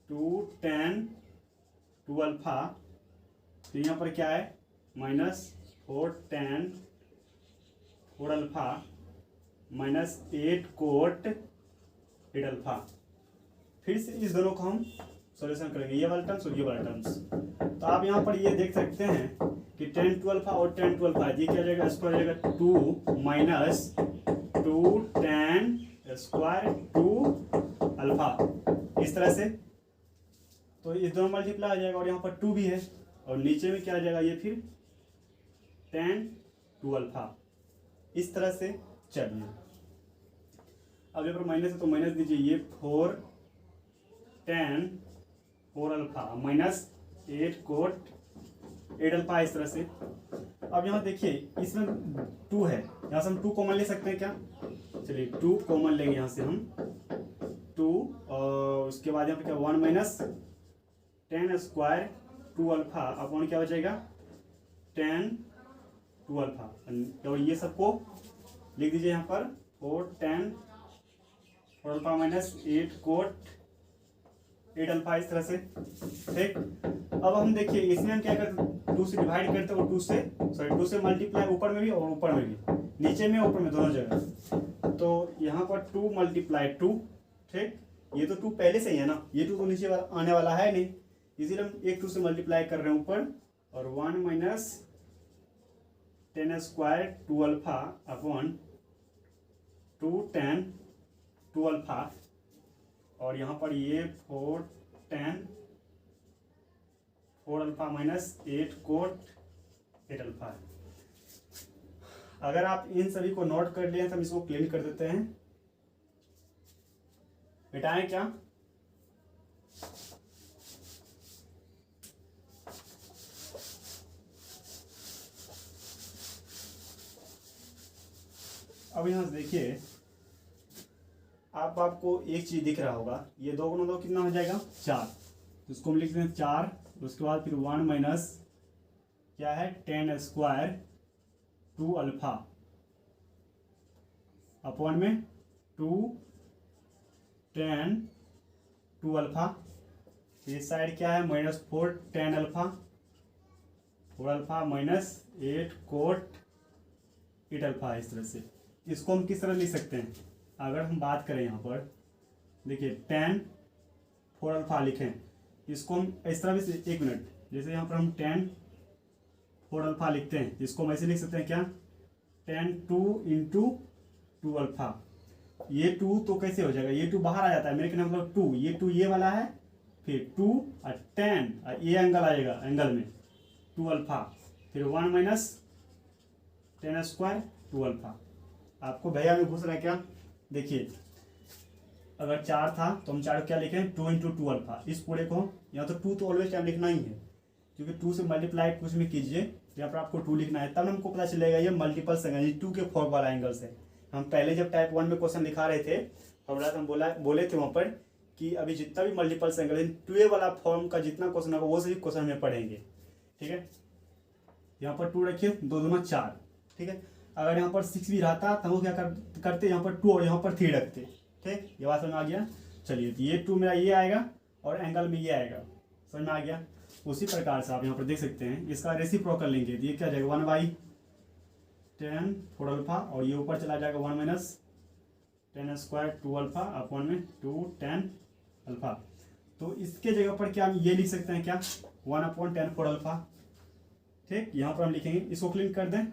A: 2 tan 2 अल्फा, तो यहाँ पर क्या है -4 tan 4 alpha minus 8 cot 8 alpha. फिर से इस दोनों को हम सॉल्यूशन करेंगे, ये वाला टर्म्स और ये वाला टर्म्स। तो आप यहाँ पर ये देख सकते हैं कि tan 2 अल्फा और tan 2 अल्फा, ये क्या जाएगा, इसको जाएगा 2 - 2 tan स्क्वायर 2 अल्फा, इस तरह से। तो इस दोनों मल्टीप्लाई आ जाएगा, और यहाँ पर 2 भी है, और नीचे में क्या आ जाएगा, ये फिर tan 2 अल्फा, इस तरह से। चलिए अब यहाँ पर माइनस है तो माइनस दीजिए, ये 4 tan 4 alpha minus 8 cot 8 alpha, इस तरह से। अब यहाँ देखिए इसमें 2 है, यहाँ से हम 2 कॉमन ले सकते हैं क्या, चलिए 2 कॉमन लेंगे यहाँ से हम, 2 और उसके बाद यहाँ पे क्या 1 माइनस 10 स्क्वायर 2 अल्फा अपॉन क्या बचेगा 10 2 अल्फा, और ये सबको लिख दीजिए यहाँ पर 4 10 4 अल्फा माइनस 8 कोट 8 अल्फा, इस तरह से। ठीक, अब हम देखिए इसमें हम क्या करते 2 से डिवाइड करते हैं और 2 से मल्टीप्लाई ऊपर में भी और ऊपर में भी, नीचे में ऊपर में दोनों जगह। तो यहाँ पर 2 मल्टीप्लाई 2, ठीक, ये तो 2 पहले से ही है ना, ये 2 तो नीचे वाला आने वाला है नहीं, इसीलिए हम एक 2 से मल्टीप्लाई कर रहे हैं ऊपर, और 1 minus 10 square 2 alpha upon 2 10 2 alpha, और यहाँ पर ये 4 10 4 अल्फा माइनस 8 कोट 8 अल्फा है। अगर आप इन सभी को नोट कर लिए तो हम इसको क्लीन कर देते हैं। मिटाएं क्या? अब यहाँ से देखिए आपको एक चीज दिख रहा होगा, ये 2 गुना 2 कितना हो जाएगा 4, तो इसको हम लिखते हैं 4, उसके बाद फिर 1 माइनस क्या है 10 स्क्वायर 2 अल्फा अपॉन में 2 10 2 अल्फा, इस साइड क्या है minus 4 10 alpha 4 alpha minus 8 cot 8 alpha. इस तरह से इसको हम किस तरह लिख सकते हैं, अगर हम बात करें यहाँ पर देखिए 10 4 अल्फा लिखें, इसको हम इस तरह भी, एक मिनट, जैसे यहाँ पर हम 10 4 अल्फा लिखते हैं, इसको हम ऐसे लिख सकते हैं क्या 10 2 इंटू 2 अल्फा, ये 2 तो कैसे हो जाएगा, ये 2 बाहर आ जाता है, मेरे कहने मतलब 2 ये 2 ये वाला है, फिर 2 और 10 और ये एंगल आएगा, एंगल में 2 अल्फा, फिर 1 माइनस 10 स्क्वायर 2 अल्फा। आपको भैया में घुस रहा है क्या? देखिए अगर 4 था तो हम 4 को क्या लिखें 2 इंटू 2 अल्फा, इस पूरे को यहाँ तो 2 तो ऑलवेज टाइम लिखना ही है, क्योंकि 2 से मल्टीप्लाई कुछ भी कीजिए यहाँ पर आपको 2 लिखना है, तब हमको पता चलेगा ये मल्टीपल एंगल 2 के 4 वाला एंगल से। हम पहले जब टाइप 1 में क्वेश्चन लिखा रहे थे हम बोले थे वहाँ पर कि अभी जितना भी मल्टीपल एंगल है 2a वाला फॉर्म का जितना क्वेश्चन होगा वो सभी क्वेश्चन में पढ़ेंगे। ठीक है, यहाँ पर 2 रखिए, 2 दूना 4, ठीक है। अगर यहाँ पर 6 भी रहता तो हम क्या करते यहाँ पर 2 और यहाँ पर 3 रखते। ठीक, ये बात समझ में आ गया। चलिए तो ये 2 मेरा ये आएगा और एंगल में ये आएगा, समझ में आ गया। उसी प्रकार से आप यहाँ पर देख सकते हैं इसका रेसिप्रोकल लेंगे तो ये क्या जाएगा 1/10 4 अल्फा, और ये ऊपर चला जाएगा 1 माइनस 10 स्क्वायर 2 अल्फा अपॉन में 2 10 अल्फा। तो इसके जगह पर क्या हम ये लिख सकते हैं क्या 1/10 4 अल्फा। ठीक, यहाँ पर हम लिखेंगे, इसको क्लीन कर दें,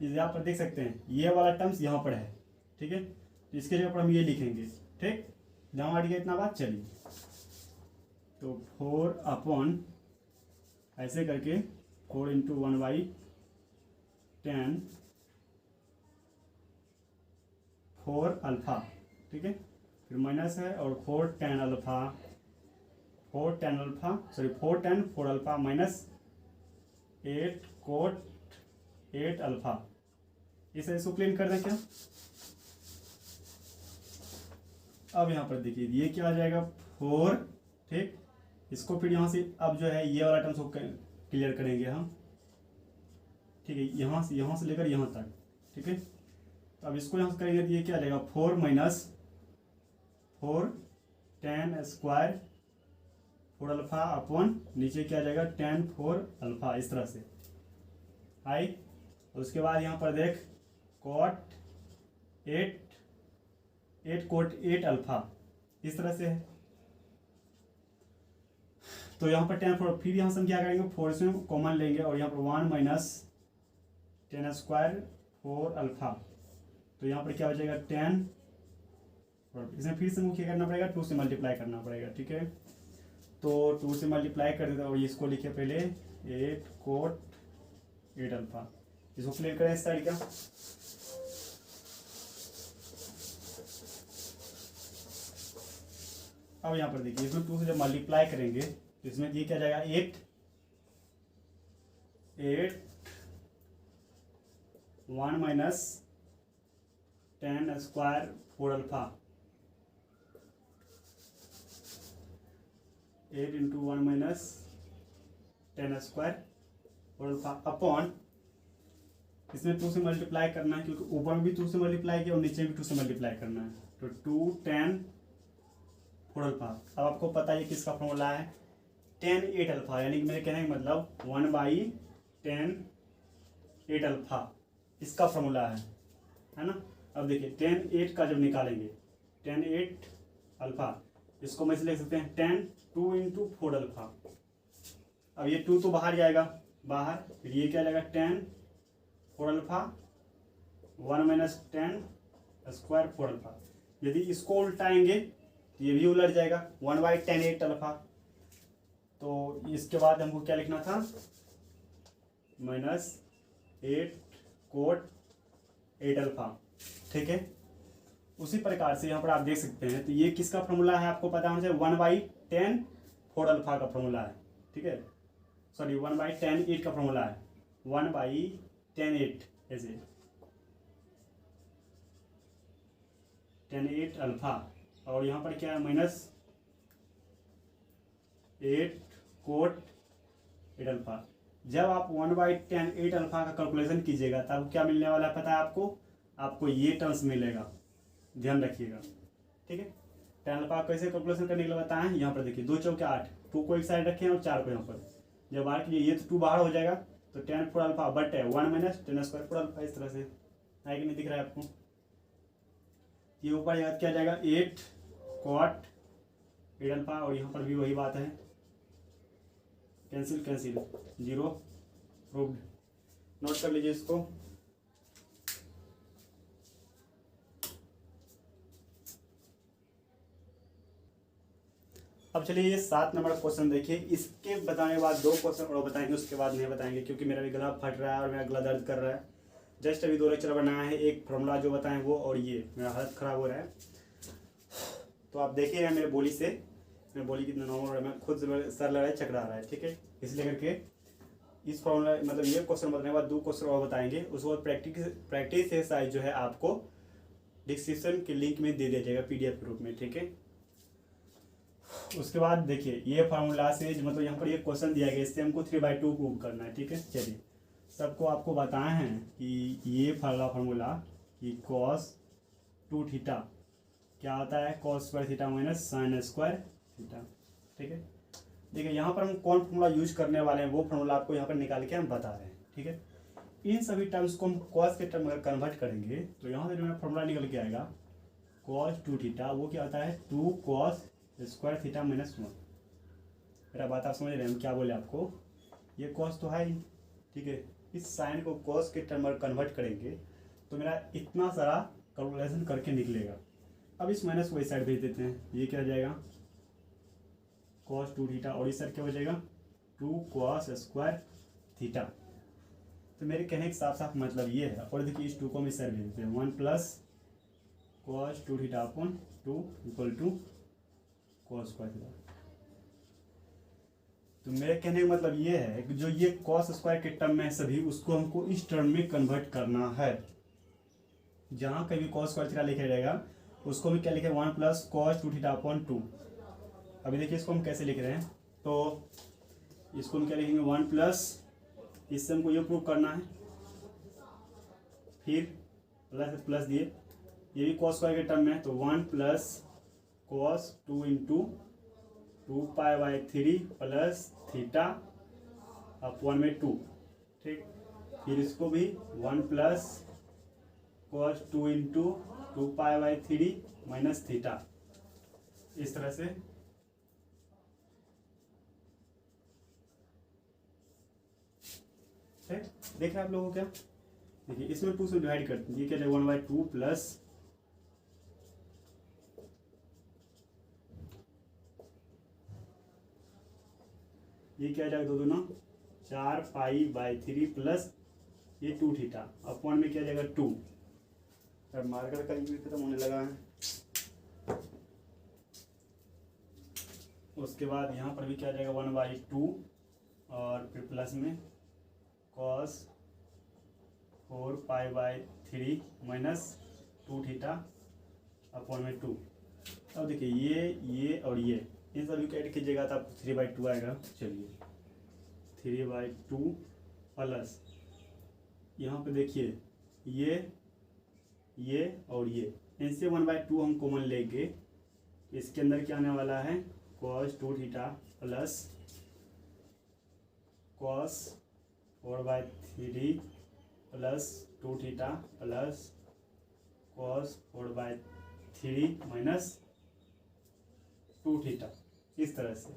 A: यहाँ पर देख सकते हैं ये वाला टर्म्स यहाँ पर है। ठीक है, तो इसके जगह पर हम ये लिखेंगे। ठीक, जहाँ हट गया इतना बात। चलिए तो 4 अपॉन ऐसे करके 4 इंटू 1/10 4 अल्फा। ठीक है, फिर माइनस है और 4 10 alpha 4 10 alpha sorry 4 10 4 alpha minus 8 cot 8 alpha. इसे इसको क्लीन कर दें क्या। अब यहाँ पर देखिए ये क्या आ जाएगा 4। ठीक, इसको फिर यहाँ से अब जो है ये वाला टर्म्स को क्लियर करेंगे हम। ठीक है, यहाँ से लेकर यहाँ तक। ठीक है, तो अब इसको यहाँ से करेंगे तो ये क्या आ जाएगा 4 माइनस 4 10 स्क्वायर 4 अल्फा अपॉन नीचे क्या आ जाएगा 10 4 अल्फा, इस तरह से आई। उसके बाद यहाँ पर देख कोट 8 कोट 8 अल्फा, इस तरह से है। तो यहाँ पर 10 4, फिर यहाँ से हम क्या करेंगे 4 से कॉमन लेंगे और यहाँ पर 1 माइनस 10 स्क्वायर 4 अल्फा, तो यहाँ पर क्या हो जाएगा 10, और इसमें फिर से मुझे क्या करना पड़ेगा 2 से मल्टीप्लाई करना पड़ेगा। ठीक है, तो 2 से मल्टीप्लाई कर देते और इसको लिखे पहले 8 कोट 8 अल्फा। इसको क्लियर करें इस साइड का। अब यहाँ पर देखिए इसमें 2 से जब मल्टीप्लाई करेंगे तो इसमें ये क्या जाएगा 8 1 minus 10 square 4 alpha 8 into 1 minus 10² whole alpha upon, इसमें 2 से मल्टीप्लाई करना है क्योंकि ऊपर में भी 2 से मल्टीप्लाई किया और नीचे भी 2 से मल्टीप्लाई करना है, तो 2 10 होल अल्फा। अब आपको पता है किसका फॉर्मूला है, 10 8 अल्फा, यानी कि मेरे कहने का मतलब 1/10 8 अल्फा इसका फॉर्मूला है ना। अब देखिए 10 8 का जब निकालेंगे 10 8 अल्फा, इसको मैं लिख सकते हैं 10 2 इंटू 4 अल्फा। अब ये 2 तो बाहर जाएगा बाहर, फिर ये क्या लगेगा 10 4 अल्फा 1 माइनस 10 स्क्वायर 4 अल्फा। यदि इसको उल्टाएंगे तो ये भी उलट जाएगा 1/10 8 अल्फा। तो इसके बाद हमको क्या लिखना था, -8 कोट 8 अल्फा, ठीक है। उसी प्रकार से यहाँ पर आप देख सकते हैं, तो ये किसका फॉर्मूला है आपको पता होना चाहिए, 1/10 4 अल्फा का फॉर्मूला है, ठीक है। सॉरी 1/10 8 का फॉर्मूला है, 1/10 8 ऐसे 10 8 अल्फा, और यहाँ पर क्या है -8 कोट 8 अल्फा। जब आप 1/10 8 अल्फा का कैलकुलेशन कीजिएगा तब क्या मिलने वाला है पता है आपको ये टर्म्स मिलेगा, ध्यान रखिएगा, ठीक है। 10 अल्फा कैसे कैलकुलेशन करने के लिए बताएं, यहाँ पर देखिए 2 चौके 8, 2 को एक साइड रखें और 4 को यहाँ पर, जब 8 कीजिए ये तो 2 बाहर हो जाएगा, तो 10 4 अल्फा बट है 1 माइनस 10 स्क्वायर 4 अल्फा, इस तरह से है कि नहीं दिख रहा है आपको। ये ऊपर याद किया जाएगा 8 कॉट 8 अल्फा, और यहाँ पर भी वही बात है, कैंसिल 0 प्रूव्ड, नोट कर लीजिए इसको। अब चलिए ये 7 नंबर क्वेश्चन देखिए, इसके बताने के बाद 2 क्वेश्चन और बताएंगे, उसके बाद नहीं बताएंगे क्योंकि मेरा भी गला फट रहा है और मेरा गला दर्द कर रहा है। जस्ट अभी 2 लेक्चर बनाया है, एक फॉर्मूला जो बताएं वो, और ये मेरा हालत ख़राब हो रहा है। तो आप देखिएगा मेरे बोली से, मेरी बोली कितना नॉर्मल हो रहा है, मैं खुद सर लग रहा है, चकरा रहा है, ठीक है। इसलिए करके इस फॉर्मूला मतलब ये क्वेश्चन बताने के बाद 2 क्वेश्चन और बताएंगे, उसके बाद प्रैक्टिस एक्सरसाइज जो है आपको डिस्क्रिप्शन के लिंक में दे दिया जाएगा PDF के रूप में, ठीक है। उसके बाद देखिए ये फार्मूला से मतलब यहाँ पर ये क्वेश्चन दिया गया, इससे हमको 3/2 प्रूव करना है, ठीक है। चलिए सबको आपको बताए हैं कि ये फार्मूला कि cos 2 थीटा क्या होता है, cos square theta minus sin square theta, ठीक है। देखिए यहाँ पर हम कौन फार्मूला यूज करने वाले हैं वो फार्मूला आपको यहाँ पर निकाल के हम बता रहे हैं, ठीक है। इन सभी टर्म्स को हम cos के टर्म अगर कन्वर्ट करेंगे तो यहाँ से जो है फार्मूला निकल के आएगा cos 2 थीटा, वो क्या होता है 2 cos स्क्वायर थीटा माइनस 1। मेरा बात आप समझ रहे हैं, हम क्या बोले आपको, ये cos तो है ही, ठीक है। इस साइन को cos के टर्म में कन्वर्ट करेंगे तो मेरा इतना सारा कैलकुलेशन करके निकलेगा। अब इस माइनस को इस साइड भेज देते हैं, ये क्या हो जाएगा cos 2 थीटा, और इस साइड क्या हो जाएगा 2 cos स्क्वायर थीटा। तो मेरे कहने का साफ साफ मतलब ये है, और देखिए इस 2 को हम इस साइड भेज देते हैं, 1 plus cos 2 theta upon 2 equal to cos square theta. तो मेरे कहने का मतलब ये है कि जो ये cos स्क्वायर के टर्म में सभी उसको हमको इस टर्म में कन्वर्ट करना है। जहाँ कभी cos स्क्वायर थीटा लिखा जाएगा उसको भी क्या लिखे 1 प्लस cos 2 थीटा अपॉन 2। अभी देखिए इसको हम कैसे लिख रहे हैं, तो इसको हम क्या लिखेंगे 1 प्लस, इससे हमको ये प्रूव करना है, फिर प्लस दिए, ये भी cos स्क्वायर के टर्म में है, तो 1 plus cos 2 into 2π/3 plus theta upon में 2, ठीक। फिर इसको भी 1 plus cos 2 into 2π/3 minus theta, इस तरह से। ठीक, देख रहे हैं आप लोगों को क्या, देखिए इसमें 2 से डिवाइड करते हैं, ये क्या जाएगा 1/2 प्लस ये क्या जाएगा 2 दूना 4π/3 प्लस ये 2 थीटा अपॉन में क्या जाएगा 2। अब मार्कर का यूज खत्म होने लगा है। उसके बाद यहाँ पर भी क्या जाएगा 1/2 और फिर प्लस में cos 4π/3 माइनस 2 थीटा अपॉन में 2। अब देखिए ये और ये इन सभी को ऐड कीजिएगा तो आपको 3/2 आएगा। चलिए 3/2 प्लस यहाँ पे देखिए ये और ये, इनसे 1/2 हम कॉमन लेंगे। इसके अंदर क्या आने वाला है, cos 2 theta plus cos 4/3 plus 2 theta plus cos 4/3 minus 2 theta, इस तरह से।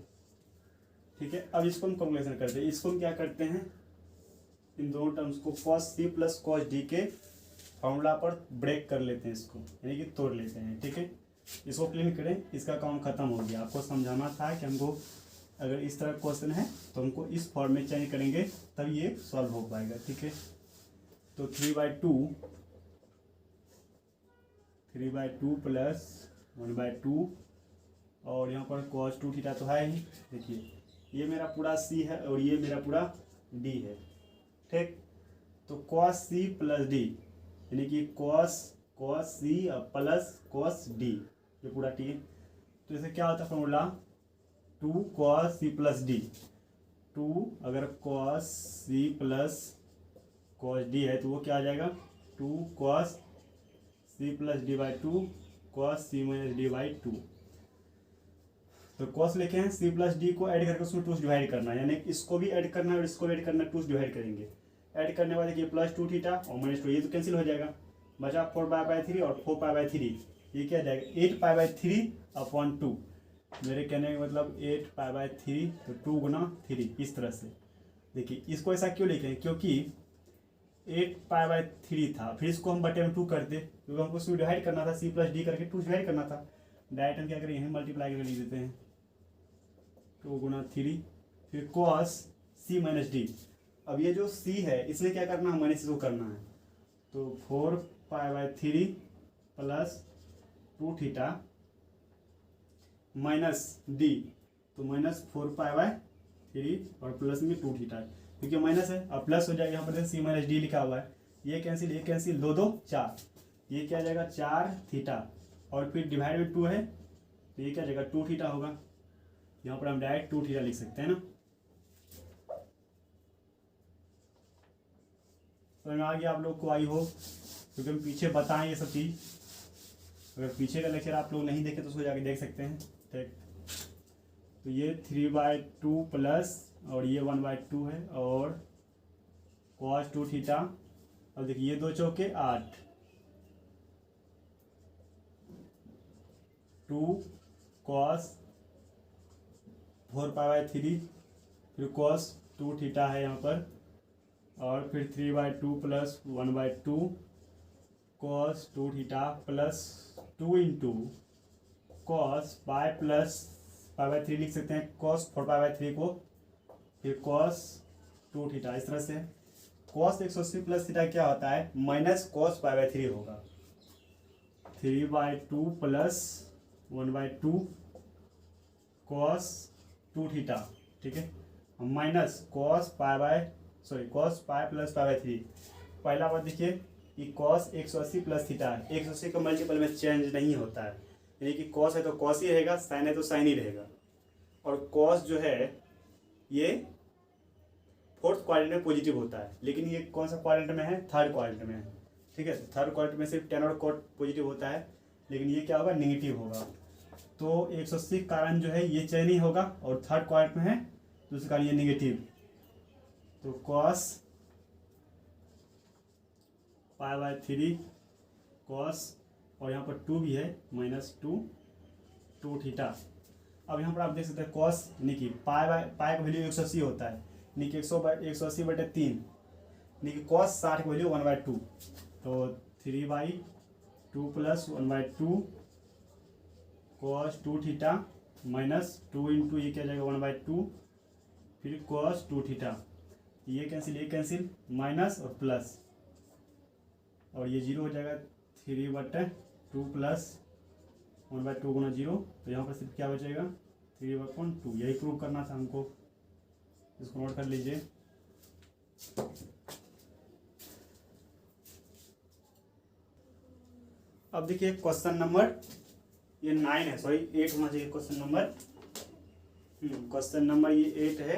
A: ठीक है, अब इसको हम कैलकुलेशन करते हैं। इसको हम क्या करते हैं, इन दोनों टर्म्स को cos c plus cos d के फॉर्मूला पर ब्रेक कर लेते हैं, इसको यानी कि तोड़ लेते हैं। ठीक है, इसको क्लीन करें, इसका काम खत्म हो गया। आपको समझाना था कि हमको अगर इस तरह क्वेश्चन है तो हमको इस फॉर्म में चेंज करेंगे तब ये सॉल्व हो पाएगा। ठीक है, तो 3/2 प्लस 1/2 और यहाँ पर cos 2 थीटा तो है ही। देखिए ये मेरा पूरा c है और ये मेरा पूरा d है। ठीक, तो cos c प्लस d यानी कि cos c plus cos d, ये पूरा t है। तो इसे क्या होता है formula, 2 cos c plus d। 2 अगर cos c plus cos d है तो वो क्या आ जाएगा, 2 cos c plus d/2 cos c minus d/2। तो cos लिखे हैं, c प्लस d को ऐड करके उसमें 2 से डिवाइड करना है, यानी इसको भी ऐड करना है और इसको भी ऐड करना है, 2 से डिवाइड करेंगे। ऐड करने वाले देखिए प्लस 2 थीटा और माइनस 2, ये तो कैंसिल हो जाएगा, बचा 4π/3 और 4π/3, ये क्या जाएगा 8π/3/2। मेरे कहने का मतलब 8π/3, तो 2 गुना 3, इस तरह से। देखिए इसको ऐसा क्यों लिखे, क्योंकि 8π/3 था, फिर इसको हम बटे में 2 कर दे, क्योंकि हमको उसको डिवाइड करना था, c प्लस डी करके 2 डिवाइड करना था। डायरेक्ट हम क्या करें, यहीं मल्टीप्लाई करके लिख देते हैं, 2 गुना 3, फिर cos c माइनस डी। अब ये जो c है इसमें क्या करना है, माइनस इसको करना है, तो 4π/3 प्लस 2 थीटा माइनस d, तो माइनस 4π/3 और प्लस में 2 थीटा, क्योंकि माइनस है अब प्लस हो जाएगा। यहाँ पर c माइनस डी लिखा हुआ है, ये कैंसिल 2 2 4, ये क्या जाएगा 4 थीटा और फिर डिवाइड में 2 है तो ये क्या जाएगा 2 थीटा होगा। यहाँ पर हम डायरेक्ट 2 थीटा लिख सकते हैं ना। तो मैं आगे आप लोग को आई हो, क्योंकि हम पीछे बताएं ये सब चीज़। अगर पीछे का लेक्चर आप लोग नहीं देखे तो उसको जाके देख सकते हैं। ठीक, तो ये 3/2 प्लस और ये 1/2 है और cos 2 थीटा। अब देखिए ये 2 चौके 8, 2 cos 4π/3 फिर cos 2 थीटा है यहाँ पर, और फिर 3/2 plus 1/2 cos 2 theta plus 2 into cos pi plus π/3 लिख सकते हैं, cos 4π/3 को, फिर cos 2 थीटा, इस तरह से। cos 180 प्लस थीटा क्या होता है, माइनस cos π/3 होगा। 3/2 प्लस 1/2 cos 2 थीटा, ठीक है, माइनस cos पाई प्लस π/3। पहला बात देखिए कि cos 180 प्लस थीटा है, 180 का मल्टीपल में चेंज नहीं होता है, यानी कि cos है तो cos ही रहेगा, sin है तो sin ही रहेगा। और cos जो है ये 4th क्वाड्रेंट में पॉजिटिव होता है, लेकिन ये कौन सा क्वाड्रेंट में है, 3rd क्वाड्रेंट में है। ठीक है, 3rd क्वाड्रेंट में सिर्फ tan और cot पॉजिटिव होता है, लेकिन ये क्या होगा, नेगेटिव होगा। तो 180 का कारण जो है ये चेंज नहीं होगा, और 3rd क्वाड्रेंट में है तो उसके कारण ये नेगेटिव। तो cos π/3 cos, और यहाँ पर 2 भी है, माइनस 2 थीटा। अब यहाँ पर आप देख सकते हैं cos यानी कि पाई का वैल्यू 180 होता है, यानी कि 180/3, यानी कि cos 60 का वैल्यू 1/2, तो 3/2 plus 1/2 cos 2 theta minus 2 into ये क्या जाएगा 1/2, फिर cos 2 थीटा, ये कैंसिल माइनस और प्लस, और ये 0 हो जाएगा, 3/2 प्लस 1/2 गुना 0, तो यहाँ पर सिर्फ क्या बचेगा 3/2। यही प्रूव करना था हमको, इसको नोट कर लीजिए। अब देखिए क्वेश्चन नंबर ये 9 है, सॉरी 8 होना चाहिए क्वेश्चन नंबर क्वेश्चन नंबर ये 8 है,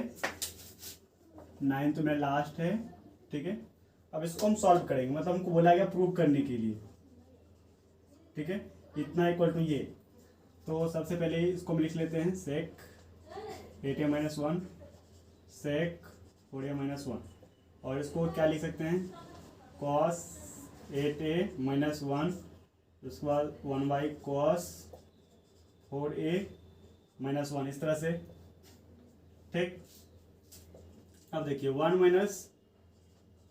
A: 9 तो मेरा लास्ट है, ठीक है। अब इसको हम सॉल्व करेंगे, मतलब हमको बोला गया प्रूव करने के लिए, ठीक है। इतना इक्वल टू ये, तो सबसे पहले इसको हम लिख लेते हैं सेक 8a-1 सेक 4a-1, और इसको क्या लिख सकते हैं कॉस 8a-1, उसके बाद 1 कॉस 4a-1, इस तरह से, ठीक। अब देखिए 1 माइनस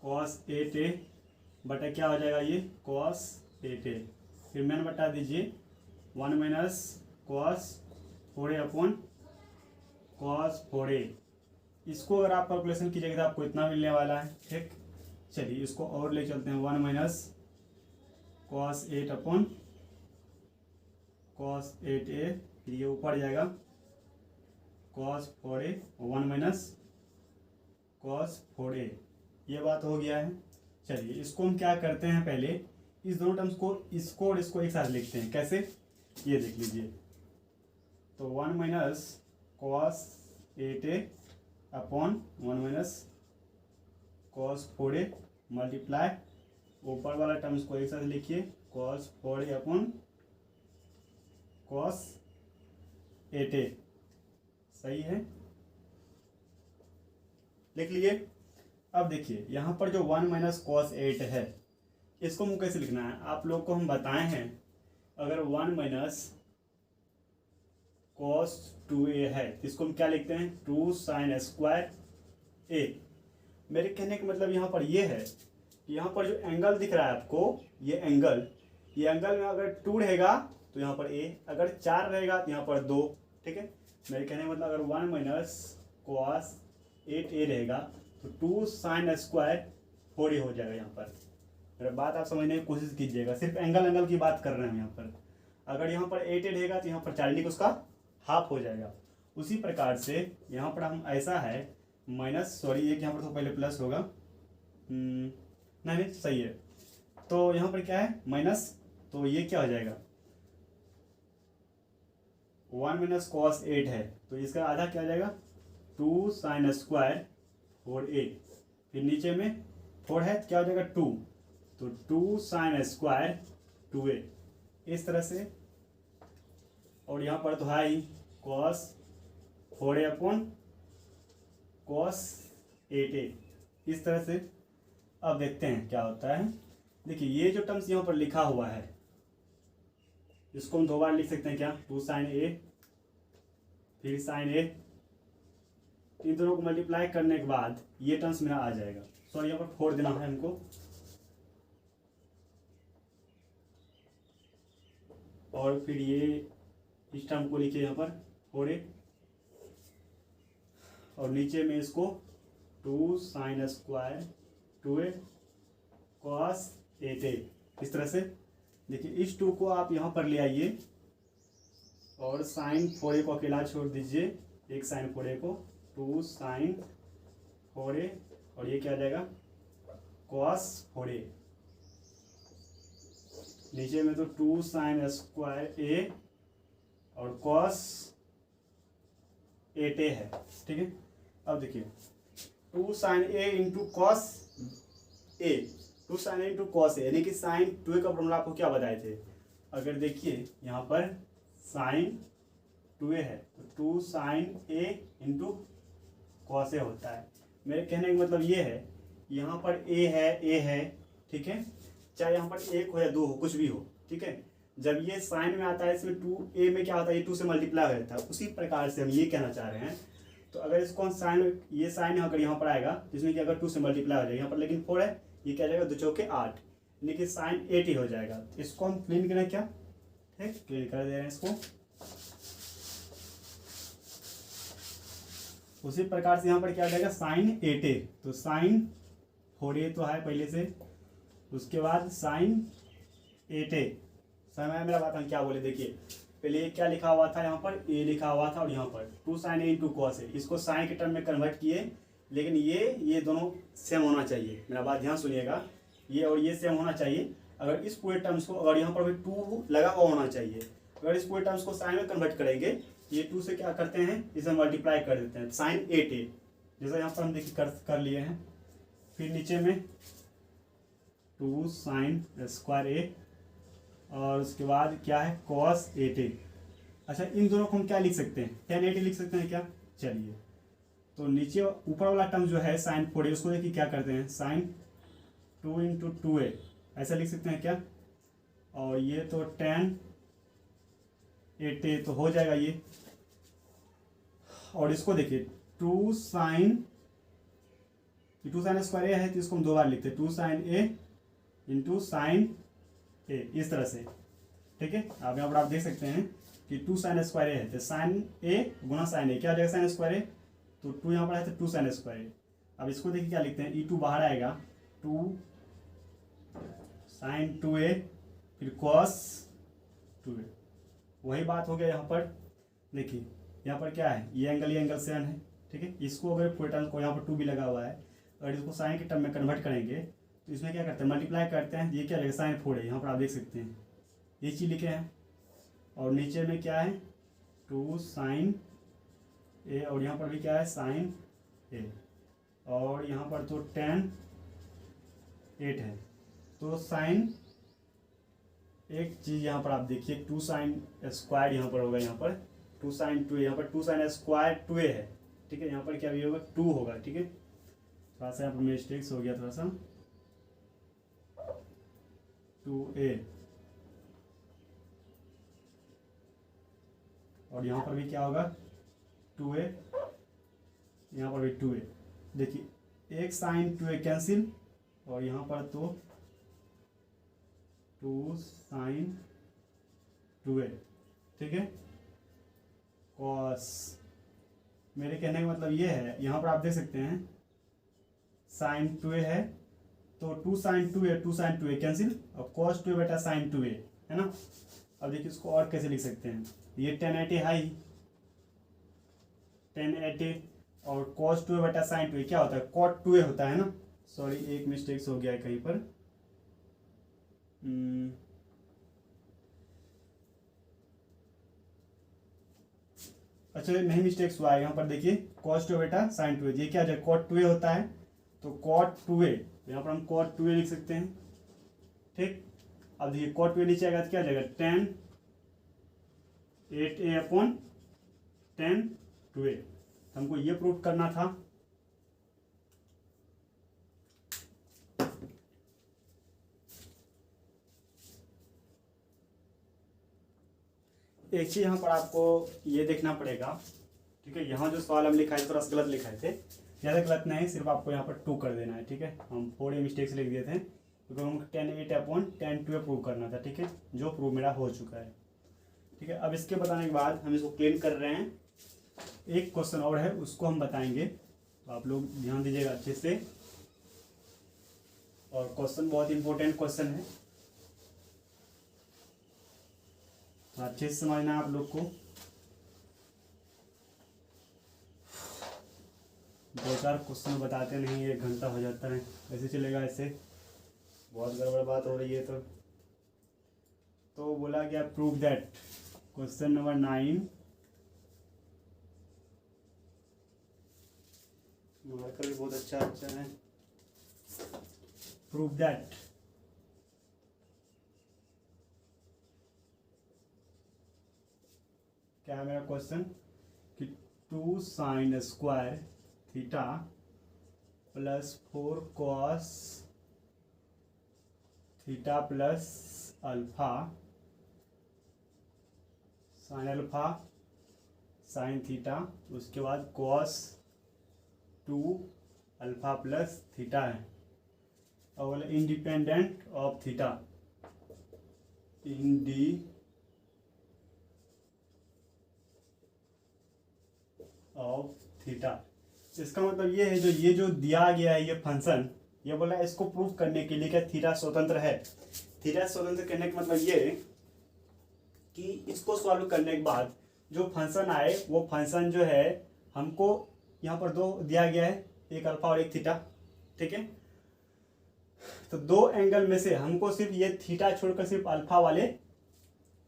A: कॉस 8a बटा क्या हो जाएगा ये कॉस 8a, फिर मैंने बता दीजिए 1 minus cos 4a cos 4a। इसको अगर आप कैलकुलेशन कीजिएगा तो आपको इतना मिलने वाला है, ठीक। चलिए इसको और ले चलते हैं, 1 माइनस कॉस 8 कॉस 8a, फिर ये ऊपर जाएगा cos 4a, 1 minus cos 4a, ये बात हो गया है। चलिए इसको हम क्या करते हैं, पहले इस दोनों टर्म्स को, इसको और इसको एक साथ लिखते हैं, कैसे ये देख लीजिए। तो 1 minus cos 8a upon 1 minus cos 4a multiply, ऊपर वाला टर्म्स को एक साथ लिखिए cos 4a upon cos 8a, सही है, लिख लिए। अब देखिए यहाँ पर जो 1 माइनस कॉस 8 है, इसको मुझे कैसे लिखना है, आप लोग को हम बताए हैं, अगर 1 माइनस कॉस 2a है तो इसको हम क्या लिखते हैं 2 साइन स्क्वायर a। मेरे कहने का मतलब यहाँ पर ये है कि यहाँ पर जो एंगल दिख रहा है आपको, ये एंगल में अगर 2 रहेगा तो यहाँ पर a, अगर 4 रहेगा तो यहाँ पर 2, ठीक है। मेरे कहने का मतलब अगर 1 माइनस कॉस 8a रहेगा तो 2 साइन स्क्वायर 4a हो जाएगा। यहाँ पर मेरा बात आप समझने की कोशिश कीजिएगा, सिर्फ एंगल की बात कर रहे हैं यहाँ पर। अगर यहाँ पर 8a रहेगा तो यहाँ पर 4 उसका हाफ हो जाएगा। उसी प्रकार से यहाँ पर हम ऐसा है माइनस, सॉरी एक यहाँ पर तो पहले प्लस होगा, नहीं सही है, तो यहाँ पर क्या है माइनस, तो ये क्या हो जाएगा 1 माइनस कॉस 8 है तो इसका आधा क्या हो जाएगा 2 साइन स्क्वायर 4a, फिर नीचे में 4 है तो क्या हो जाएगा 2, तो 2 साइन स्क्वायर 2a, इस तरह से। और यहाँ पर तो है ही cos 4a upon cos 8a, इस तरह से। अब देखते हैं क्या होता है। देखिए ये जो टर्म्स यहाँ पर लिखा हुआ है इसको हम 2 बार लिख सकते हैं, क्या 2 साइन a फिर साइन a, इन दोनों को मल्टीप्लाई करने के बाद ये टर्म्स मेरा आ जाएगा। सॉरी यहाँ पर 4 देना है हमको, और फिर ये इस टर्म को लिखिए यहाँ पर 4a, और नीचे में इसको 2 sine square 2a cos 8a, इस तरह से। देखिए इस 2 को आप यहाँ पर ले आइए और साइन 4a को अकेला छोड़ दीजिए, एक साइन 4a को 2 साइन 4a, और ये क्या आ जाएगा कॉस 4a, नीचे में तो 2 साइन स्क्वायर a और कॉस 8a है, ठीक है। अब देखिए 2 sine a into cos a, 2 sine into cos a, यानी कि साइन 2a का फॉर्मूला आपको क्या बताए थे। अगर देखिए यहाँ पर साइन 2a है तो 2 sine a into cos a होता है। मेरे कहने का मतलब ये है यहाँ पर a है, ठीक है, चाहे यहाँ पर 1 हो या 2 हो, कुछ भी हो, ठीक है। जब ये साइन में आता है इसमें 2a में क्या होता है, ये 2 से मल्टीप्लाई हो जाता है। उसी प्रकार से हम ये कहना चाह रहे हैं, तो अगर इसको हम साइन, ये साइन अगर यहाँ पर आएगा जिसमें कि अगर 2 से मल्टीप्लाई हो जाएगा, यहाँ पर लेकिन 4 है, ये क्या जाएगा 2 चौके 8, यानी कि साइन 8 हो जाएगा। इसको हम क्लीन करें क्या, ठीक, क्लीन कर दे रहे हैं इसको। उसी प्रकार से यहाँ पर क्या आ जाएगा साइन 8a, तो साइन 4a तो है पहले से, उसके बाद साइन 8a, समय मेरा बात हम क्या बोले, देखिए पहले ये क्या लिखा हुआ था, यहाँ पर a लिखा हुआ था और यहाँ पर 2 sine a into cos a, इसको साइन के टर्म में कन्वर्ट किए, लेकिन ये दोनों सेम होना चाहिए। मेरा बात ध्यान सुनिएगा, ये और ये सेम होना चाहिए। अगर इस पूरे टर्म्स को, अगर यहाँ पर भी 2 लगा हुआ होना चाहिए, अगर इस पूरे टर्म्स को साइन में कन्वर्ट करेंगे ये 2 से क्या करते हैं, इसे मल्टीप्लाई कर देते हैं, साइन 8a, जैसा यहाँ पर हम देखिए कर लिए हैं। फिर नीचे में 2 साइन स्क्वायर ए, और उसके बाद क्या है कॉस 8a। अच्छा, इन दोनों को हम क्या लिख सकते हैं, tan 8a लिख सकते हैं क्या? चलिए, तो नीचे ऊपर वाला टर्म जो है साइन 4a, उसको देखिए क्या करते हैं, साइन 2 इंटू 2a, ऐसा लिख सकते हैं क्या? और ये तो tan 8a तो हो जाएगा ये। और इसको देखिए 2 साइन स्क्वायर ए है, तो इसको हम 2 बार लिखते हैं, 2 साइन ए इंटू साइन ए, इस तरह से। ठीक है, अब यहाँ पर आप देख सकते हैं कि 2 साइन स्क्वायर ए है, तो साइन ए गुना साइन ए क्या हो जाएगा, साइन स्क्वायर ए, तो 2 यहाँ पर है तो 2 साइन स्क्वायर ए। अब इसको देखिए क्या लिखते हैं, e2 बाहर आएगा, 2 साइन 2a फिर कॉस 2a, वही बात हो गया यहाँ पर। देखिए यहाँ पर क्या है, ये एंगल सेवन है। ठीक है, इसको अगर पूरे टर्म को यहाँ पर 2 भी लगा हुआ है, अगर इसको साइन के टर्म में कन्वर्ट करेंगे तो इसमें क्या करते हैं, मल्टीप्लाई करते हैं, ये क्या रहेगा साइन 4 है, यहाँ पर आप देख सकते हैं ये चीज़ लिखे हैं। और नीचे में क्या है 2 साइन ए, और यहाँ पर भी क्या है साइन ए, और यहाँ पर तो tan 8 है, तो साइन, एक चीज़ यहाँ पर आप देखिए 2 साइन स्क्वायर यहाँ पर होगा, यहाँ पर 2 साइन 2a, यहाँ पर 2 साइन स्क्वायर 2a है। ठीक है, यहाँ पर क्या भी होगा 2 होगा। ठीक है, थोड़ा सा यहाँ पर मिस्टेक्स हो गया, थोड़ा सा 2a, और यहाँ पर भी क्या होगा 2a, यहाँ पर भी 2a। देखिए एक साइन 2a कैंसिल, और यहाँ पर तो 2 साइन 2a। ठीक है, कॉस, मेरे कहने का मतलब ये है, यहाँ पर आप देख सकते हैं साइन 2a है, तो 2 साइन 2a कैंसिल, और कॉस 2a बटा साइन 2a है ना। अब देखिए इसको और कैसे लिख सकते हैं, ये tan 8a है ही, tan 8a, और cos 2a बटा साइन 2a क्या होता है, cot 2a होता है ना। सॉरी, एक मिस्टेक्स हो गया है कहीं पर। अच्छा, नहीं मिस्टेक्स हुआ है, यहाँ पर देखिए cos 2a बटा साइन 2a, ये क्या है cot 2a होता है, तो cot 2a, यहाँ पर हम cot 2a लिख सकते हैं। ठीक, अब देखिए cot 2a नीचे आएगा तो क्या हो जाएगा, tan 8a upon tan 2a। हमको ये प्रूफ करना था। एक चीज यहाँ पर आपको ये देखना पड़ेगा। ठीक है, यहाँ जो सवाल हम लिखाए थोड़ा सा गलत लिखाए थे, ज़्यादा गलत नहीं, सिर्फ आपको यहाँ पर 2 कर देना है। ठीक है, हम 4 मिस्टेक से लिख दिए थे, क्योंकि हमको tan 8 upon tan 2a prove करना था। ठीक है, जो प्रूव मेरा हो चुका है। ठीक है, अब इसके बताने के बाद हम इसको क्लीन कर रहे हैं। एक क्वेश्चन और है, उसको हम बताएंगे, तो आप लोग ध्यान दीजिएगा अच्छे से। और क्वेश्चन बहुत इंपॉर्टेंट क्वेश्चन है, तो अच्छे से समझना है आप लोग को। 2-4 क्वेश्चन बताते नहीं, 1 घंटा हो जाता है, कैसे चलेगा ऐसे, बहुत गड़बड़ बात हो रही है। तो बोला गया prove that, question number 9, marker भी बहुत अच्छा है। प्रूव दैट क्या है मेरा क्वेश्चन, कि 2 sine square theta plus 4 cos theta plus alpha sine alpha sine theta, उसके बाद कॉस 2 अल्फा प्लस थीटा है, और independent of theta, of theta. इसका मतलब ये है, ये जो दिया गया है ये फंक्शन, ये बोला है इसको प्रूव करने के लिए क्या थीटा स्वतंत्र है। थीटा स्वतंत्र करने का मतलब ये कि इसको सॉल्व करने के बाद जो फंक्शन आए वो फंक्शन जो है हमको यहाँ पर 2 दिया गया है, एक अल्फा और एक थीटा। ठीक है, तो 2 एंगल में से हमको सिर्फ ये थीटा छोड़कर सिर्फ अल्फा वाले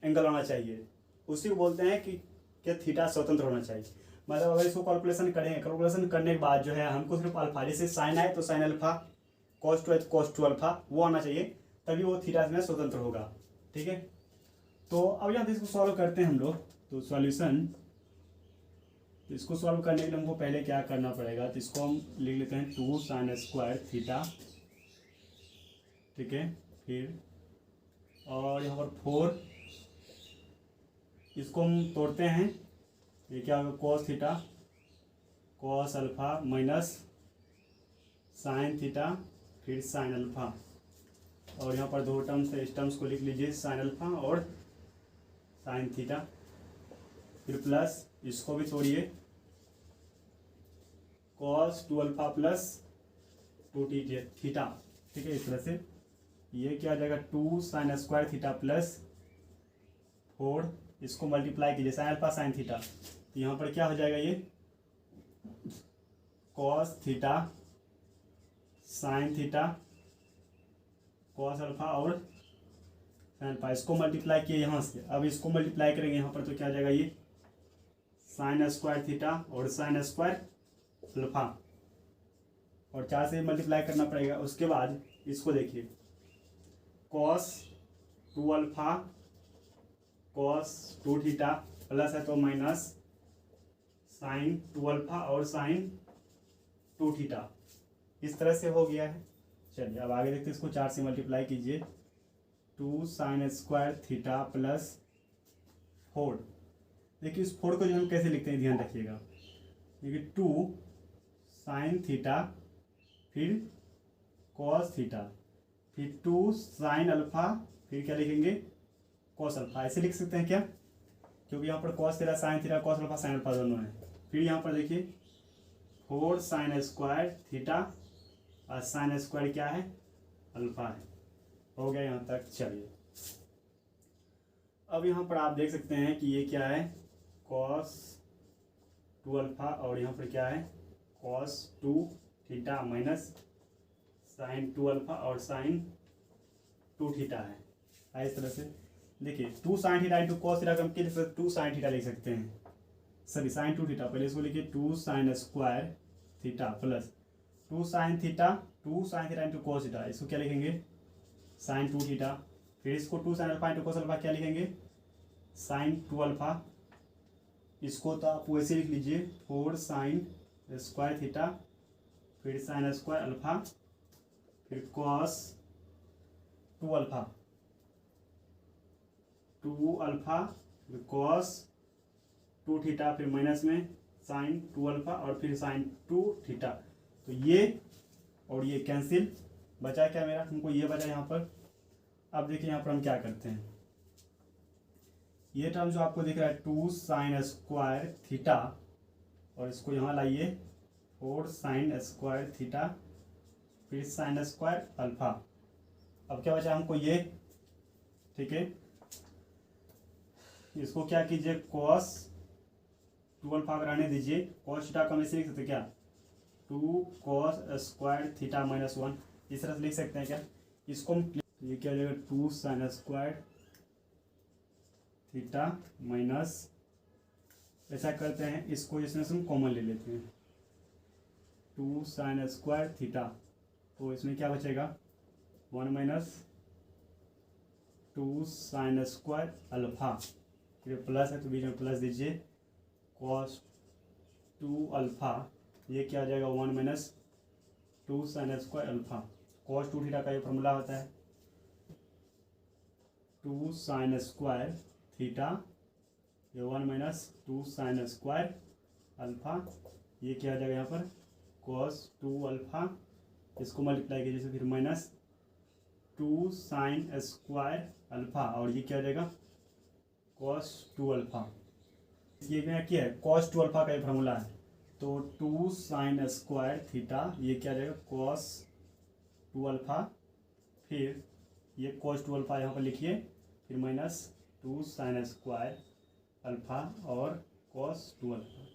A: एंगल आना चाहिए, उसी को बोलते हैं कि कि थीटा स्वतंत्र होना चाहिए। मतलब अगर इसको कैलकुलेशन करेंगे, कैलकुलेशन करने के बाद जो है हमको सिर्फ अल्फा, जैसे साइन आए तो साइन अल्फा, कॉस टू है तो कॉस टू अल्फा वो आना चाहिए, तभी वो थीटा में स्वतंत्र होगा। ठीक है, तो अब यहाँ इसको सॉल्व करते हैं हम लोग। तो सॉल्यूशन, तो इसको सॉल्व करने के लिए हमको पहले क्या करना पड़ेगा, तो इसको हम लिख लेते हैं 2 sin स्क्वायर थीटा। ठीक है, फिर और यहाँ पर 4, इसको हम तोड़ते हैं, ये क्या होगा cos theta cos alpha minus sine theta फिर साइन अल्फा, और यहाँ पर 2 टर्म्स है, इस टर्म्स को लिख लीजिए साइन अल्फा और साइन थीटा, फिर प्लस इसको भी तोड़िए कॉस 2 अल्फा प्लस 2 थीटा। ठीक है, इस तरह से ये क्या आ जाएगा 2 sin स्क्वायर थीटा प्लस 4, इसको मल्टीप्लाई कीजिए साइन अल्फा साइन थीटा, तो यहाँ पर क्या हो जाएगा ये cos theta sine theta cos alpha और साइन अल्फा, इसको मल्टीप्लाई किए यहाँ से, अब इसको मल्टीप्लाई करेंगे यहाँ पर तो क्या आ जाएगा ये साइन स्क्वायर थीटा और साइन स्क्वायर अल्फा, और 4 से मल्टीप्लाई करना पड़ेगा। उसके बाद इसको देखिए cos 2 alpha cos 2 theta plus है तो माइनस साइन 2 अल्फा और साइन 2 थीटा, इस तरह से हो गया है। चलिए अब आगे देखते हैं, इसको 4 से मल्टीप्लाई कीजिए 2 sin स्क्वायर थीटा प्लस 4। देखिए इस 4 को जो हम कैसे लिखते हैं ध्यान रखिएगा, देखिए 2 sin थीटा फिर कॉस थीटा फिर 2 sin अल्फा फिर क्या लिखेंगे कॉस अल्फा, ऐसे लिख सकते हैं क्या, क्योंकि यहाँ पर cos theta sine theta cos alpha sine alpha दोनों है। फिर यहाँ पर देखिए 4 sin स्क्वायर थीटा और साइन स्क्वायर क्या है अल्फा है, हो गया यहाँ तक। चलिए अब यहाँ पर आप देख सकते हैं कि ये क्या है कॉस 2 अल्फा और यहाँ पर क्या है cos 2 theta minus sine 2 alpha और साइन 2 थीटा है। इस तरह से देखिए 2 sin theta into cos theta, हम क्या लिख सकते 2 sin थीटा लिख सकते हैं, सॉरी साइन 2 थीटा, पहले इसको लिखिए 2 sin square theta plus 2 sin theta into cos theta, इसको क्या लिखेंगे साइन 2 थीटा, फिर इसको 2 sin alpha into cos alpha क्या लिखेंगे साइन 2 अल्फा, इसको तो आप वैसे लिख लीजिए 4 sin स्क्वायर थीटा फिर साइन स्क्वायर अल्फा फिर कॉस 2 अल्फा 2 अल्फा फिर कॉस 2 थीटा फिर माइनस में साइन 2 अल्फा और फिर साइन 2 थीटा, तो ये और ये कैंसिल, बचा क्या मेरा हमको ये बचा यहाँ पर। अब देखिए यहाँ पर हम क्या करते हैं, ये टर्म जो आपको दिख रहा है 2 sin स्क्वायर थीटा और इसको यहाँ लाइए 4 sin स्क्वायर थीटा फिर साइन स्क्वायर अल्फा, अब क्या बचा हमको ये। ठीक है, इसको क्या कीजिए कॉस 2 अल्फा रहने दीजिए, कॉस थीटा को हम ऐसे लिख सकते क्या 2 cos स्क्वायर थीटा माइनस 1, इस तरह से लिख सकते हैं क्या, इसको हम ये क्या हो जाएगा 2 sin स्क्वायर थीटा माइनस, ऐसा करते हैं इसको इसमें से हम कॉमन ले लेते हैं 2 sin स्क्वायर थीटा, तो इसमें क्या बचेगा 1 माइनस 2 sin स्क्वायर अल्फा, फिर प्लस है तो बीच में प्लस दीजिए cos 2 अल्फा, ये क्या आ जाएगा 1 minus 2 sin square alpha, cos 2 theta का ये फॉर्मूला होता है 2 sin स्क्वायर थीटा, ये 1 माइनस 2 sin स्क्वायर अल्फा, ये क्या आ जाएगा यहाँ पर cos 2 अल्फा, इसको मल्टीप्लाई कीजिए फिर माइनस 2 sin स्क्वायर अल्फा और ये क्या आ जाएगा cos 2 अल्फा, ये क्या है cos 2 अल्फा का ये फार्मूला है, तो 2 sin स्क्वायर थीटा ये क्या आ जाएगा cos 2 अल्फा, फिर ये cos 2 अल्फा यहाँ पर लिखिए फिर माइनस 2 sin स्क्वायर अल्फा और cos 2 अल्फा,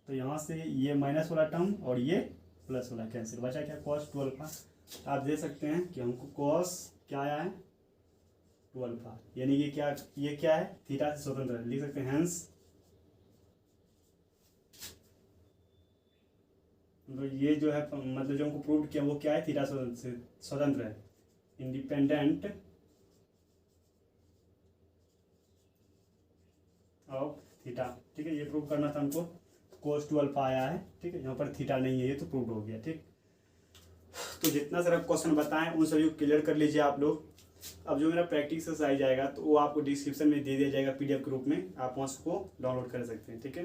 A: तो यहाँ से ये माइनस वाला टर्म और ये प्लस वाला कैंसिल, बचा क्या cos 2 अल्फा। आप दे सकते हैं कि हमको cos क्या आया है 2 अल्फा, यानी ये क्या है थीटा से स्वतंत्र, लिख सकते हैं हैंस मतलब ये जो है मतलब जो हमको प्रूव किया वो क्या है, थीटा से स्वतंत्र है, इंडिपेंडेंट ऑफ थीटा। ठीक है, ये प्रूव करना था हमको। cos 2 अल्फा आया है, ठीक है, यहाँ पर थीटा नहीं है, ये तो प्रूव हो गया। ठीक, तो जितना सारा क्वेश्चन बताएं उन सभी को क्लियर कर लीजिए आप लोग। अब जो मेरा प्रैक्टिस एक्सरसाइज आएगा तो वो आपको डिस्क्रिप्शन में दे दिया जाएगा पीडीएफ के रूप में, आप वहाँ उसको डाउनलोड कर सकते हैं। ठीक है,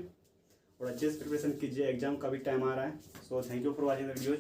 A: और अच्छे से प्रिपरेशन कीजिए, एग्जाम का भी टाइम आ रहा है। So thank you for watching the video.